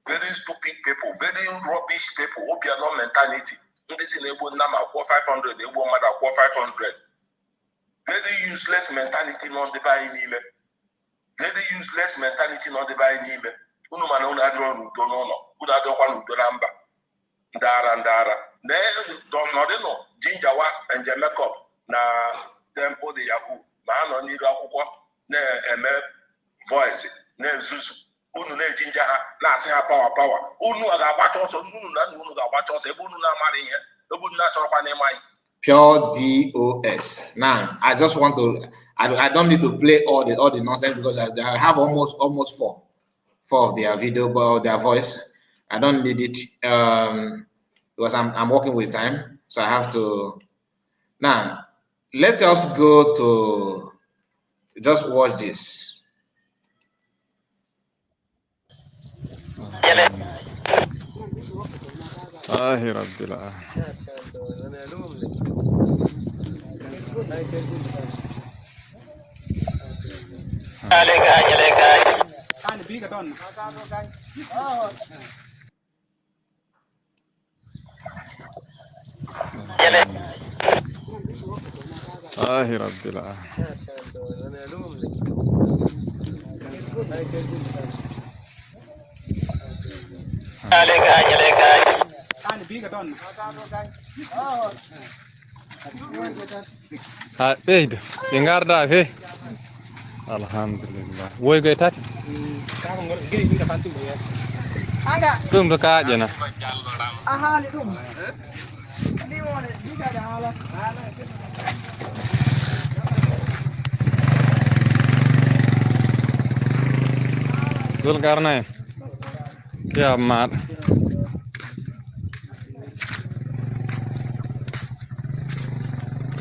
very stupid people very rubbish people obianọ mentality ndị si na-egbo nna ma kwụọ 500 egbo mmadụ akwụọ 500 very useless mentality nọ ndị be anyị n'ime very useless mentality nọ ndị be anyị n'ime unu mana unu adịrọ n'udo n'ụlọ unu adịrọkwa n'udo na mba ndị ara nọdịnụ jinjawa njem makeup na temple de yahoo ma ha nọ n'iru akwụkwọ na-eme voice na-ezuzu unu na-eji nja ha na-asị ha pawa unu ga-agbacha ọsọ unu na unu ga-agbacha ọsọ ebe unu na-amara ihe ebe unu na-achọrọkwa n'ịma ihe. Pure DOS. Now, I just want to. I don't need to play all the nonsense because I have almost four of their video or their voice. I don't need it because I'm working with time, so I have to Now, let us go to just watch this. رب Bed, dengar dah, fe. Alhamdulillah. Woi gaitat. Tum dekat je nah. Dul karena ya mat.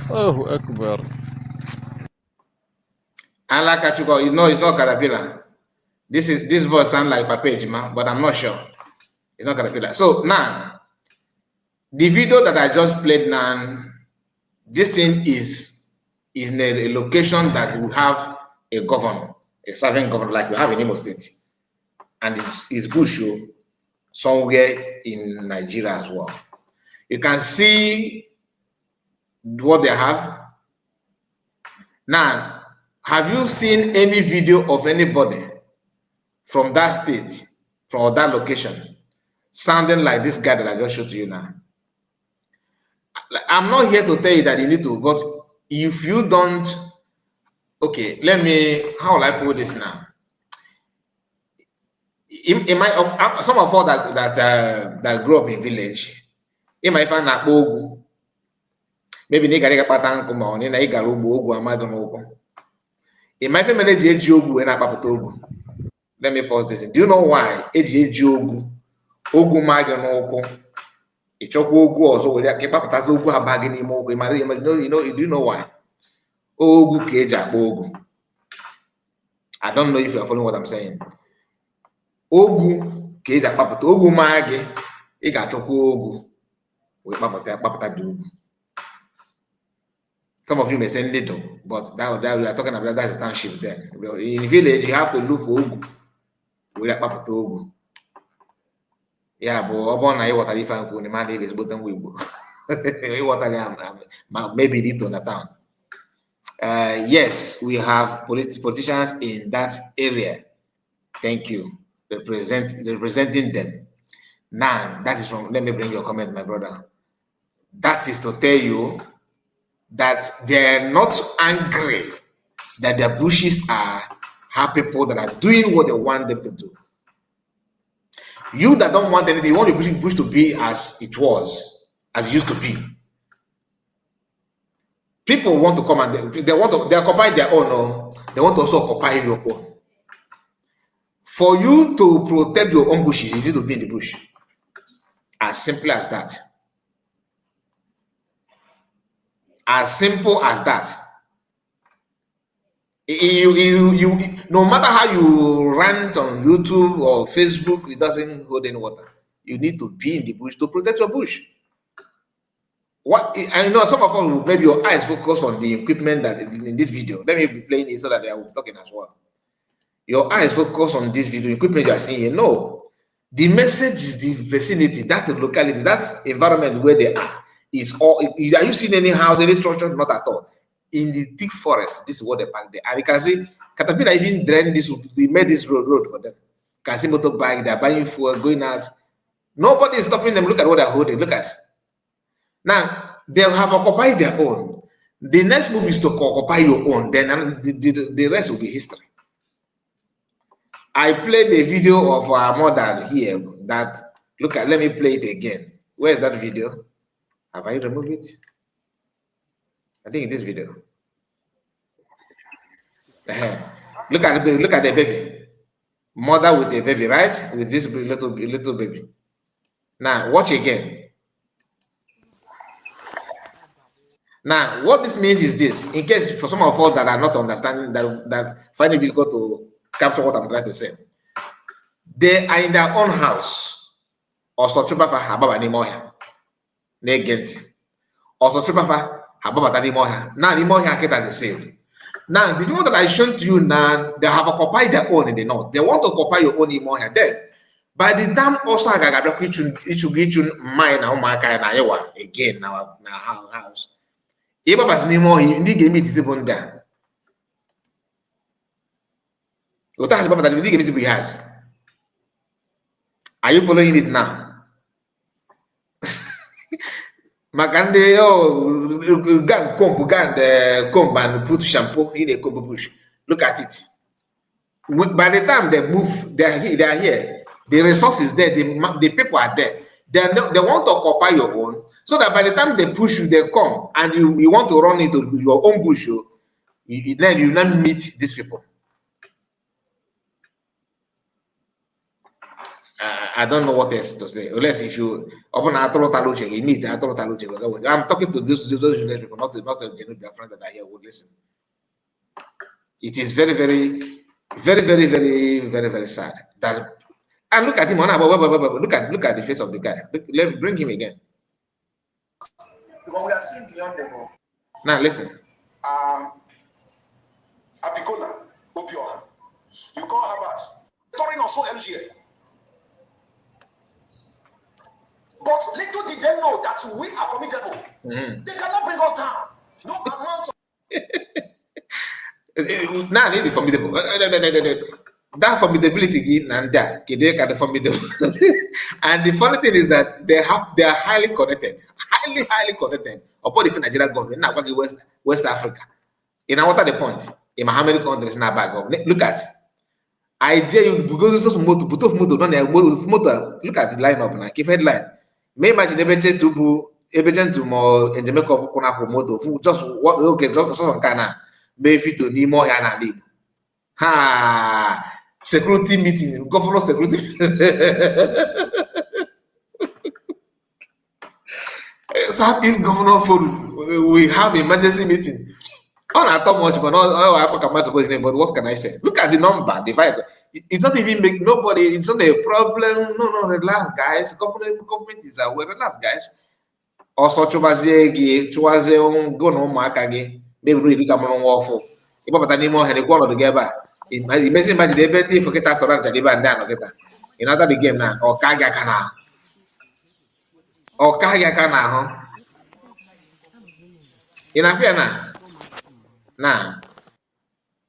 Oh, Akbar. Allah Kachuko, you know it's not Caterpillar. This voice sound like Papa Ejima, but I'm not sure. It's not Caterpillar. So now, the video that I just played now, this thing is in a location that you have a governor, a serving governor, like you have in Imo State, and it's bush somewhere in Nigeria as well. You can see what they have. Now, have you seen any video of anybody from that state, from that location, sounding like this guy that I just showed to you now? I'm not here to tell you that you need to, but if you don't, okay, how will I put this now? In my, some of us that grew up in village, in my find that ogu, maybe they got patan come on, and I got ogu, am I gonna ogu? In my family, eji ogu and apapata ogu. Let me pause this. Do you know why eji ogu? Ogu maga n'ụkwụ. Ịchọkwa ogu ọzọ were aka ịkpapụtazi ogu aba gị n'ime ogu. Do you know why? Ogu ka eji akpọ ogu. I don't know if you are following what I'm saying. Ogu ka eji akpapụta ogu maa gị, ị ga-achọkwa ogu wee kpapụta dị ogu. Some of you may say little, but that we are talking about, that's a township then. In village, you have to look for ogu. We are kpapụta ogu. Yeah, but ọbọ na ịghọtara ife nkwu na mmadụ ebe ezigbote nwa Igbo. Ịghọtara ya maybe need to understand. Yes, we have politicians in that area. Thank you. Representing them. Now, that is from, let me bring your comment, my brother. That is to tell you that they're not angry that their bushes have people that are doing what they want them to do. You that don't want anything, you want the bush to be as it was, as it used to be. People want to come and they occupy their own, or they want to also occupy your own. For you to protect your own bushes, you need to be in the bush. As simple as that. As simple as that. No matter how you rant on YouTube or Facebook, it doesn't hold any water. You need to be in the bush to protect your bush. What I know, some of us, maybe your eyes focus on the equipment that in this video. Let me be playing it so that I will be talking as well. Your eyes focus on this video, equipment you are seeing here. No, the message is the vicinity, that locality, that environment where they are. Is all. Are you seeing any house, any structure? Not at all. In the thick forest, this is what they park there. And you can see Caterpillar even drained this. We made this road for them. You can see motorbike, they're buying fuel, going out. Nobody is stopping them. Look at what they're holding. Look at. Now, they have occupied their own. The next move is to occupy your own. Then the rest will be history. I played a video of our mother here that, look at, let me play it again. Where is that video? Have I removed it? I think in this video. Look at the baby. Mother with a baby, right? With this little baby. Now watch again. Now, what this means is this, in case for some of us that are not understanding, that find it difficult to capture what I'm trying to say. They are in their own house. Also, Chubafa Hababa Nimoya. Negent. Also, Chubafa Hababa Nimoya. Now, Nimoya get the same. Now, the people that I shown to you now, they have occupied their own in the north. They want to occupy your own Nimoya. Then, by the time also I got to mine na Iowa again now house. Eba bas nimo hindi game it is bunda. Ota has baba that hindi game it has. Are you following it now? Makande gang comb and put shampoo in a comb bush. Look at it. By the time they move, they are here. The resources there, the people are there. They want to occupy your own, so that by the time they push you, they come and you want to run into your own bush. Then you not meet these people. I don't know what else to say. Unless if you open you meet I'm talking to those people, not the their friends that are here would listen. It is very, very, very, very, very, very, very sad. And look at him. Look at the face of the guy. Let me bring him again. Because we are seeing beyond the goal. Now listen. Abigola, Obioha. You call Habat. Foreign also LGA. But little did they know that we are formidable. They cannot bring us down. No amount of now need the formidable. That formidability and that the formidable. And the funny thing is that they are highly connected, highly connected. Upon the Nigeria government, now West Africa. You know what are the point? In Mohammed countries now back up. Look at. I dare you because it's just motor. Look at the lineup now. Keep headline. May imagine ebeje to more in Jamaica kuna moto. Just what okay just on kana. May fit to need more yana leave. Ha. Security meeting, governor security. Southeast governor forum. We have emergency meeting. I talk much, but but what can I say? Look at the number, divide. It's not even make nobody. It's not a problem. No, relax, guys. Government is aware. Relax, guys. Also, chubaze go no makage. Maybe really come on waffle. If I any more, and go together. Imagine by the debate for get us around the debate and down. In other the game now, or kaga kana, huh? In a now,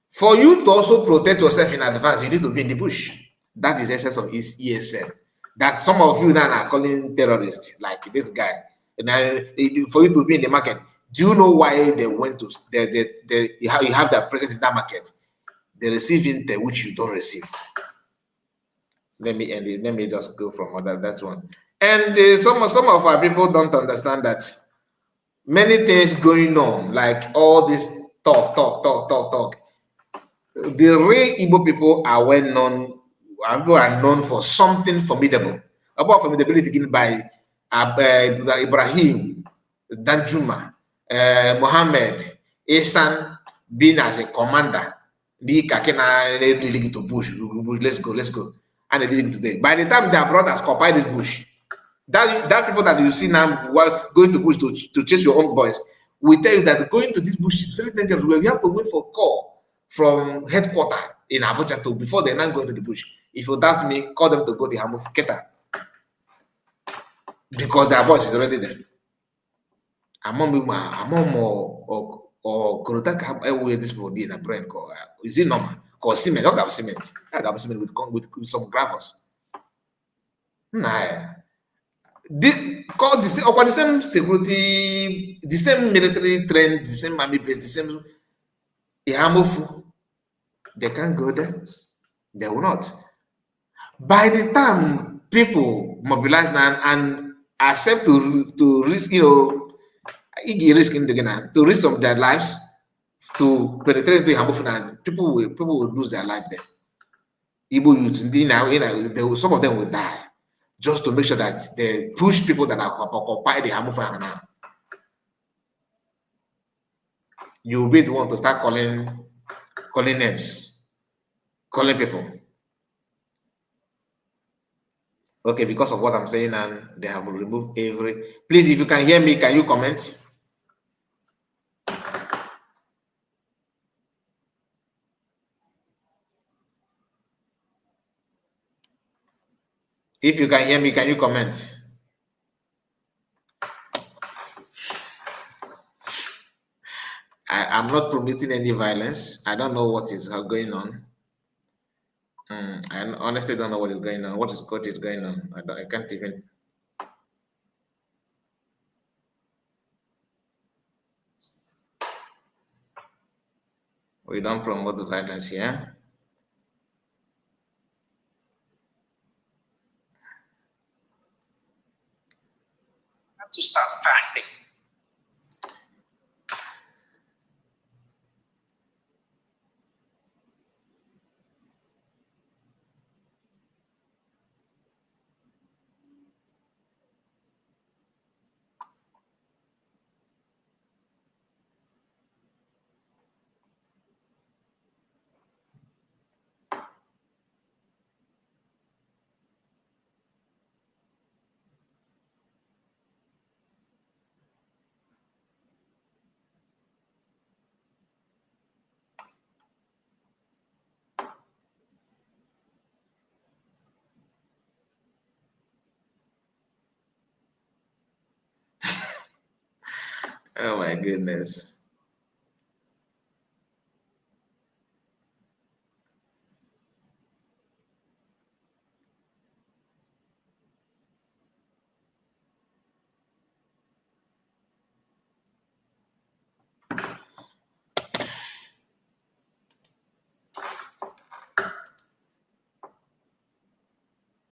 for you to also protect yourself in advance, you need to be in the bush. That is the essence of ESL. That some of you now are calling terrorists, like this guy. And for you to be in the market, do you know why they went to? You have that presence in that market. They receive intel which you don't receive. Let me end it. Let me just go from that one. And some of our people don't understand that many things going on, like all this talk. The real Igbo people are well known. Are known for something formidable. About formidability given by Ibrahim, Danjuma, Mohammed, Ihsan being as a commander. To bush. Let's go. And they did it today. By the time their brothers occupied this bush, that people that you see now going to bush to chase your own boys, we tell you that going to this bush is very dangerous. Where you have to wait for call from headquarters in Abuja before they're not going to the bush. If you doubt me, call them to go to Hamuf Keta. Because their boss is already there. Or Kurotaka where this people be in a brain call. Is it normal? Because cement, don't have cement. I have cement with some gravels. Nah. The same security, the same military trend, the same army base, the same Ihamofu. They can't go there. They will not. By the time people mobilize now and accept to risk, risk to risk of their lives to penetrate into Ihamofu, people will lose their life there. Igbo youth, some of them will die. Just to make sure that they push people that are occupied the Hamufa now. you will be the one to start calling names, calling people. Okay, because of what I'm saying, and they have removed every. Please, if you can hear me, can you comment? If you can hear me, can you comment? I'm not promoting any violence. I don't know what is going on. I honestly don't know what is going on. What is going on? I can't even. We don't promote the violence here. Have to start fasting. Oh my goodness.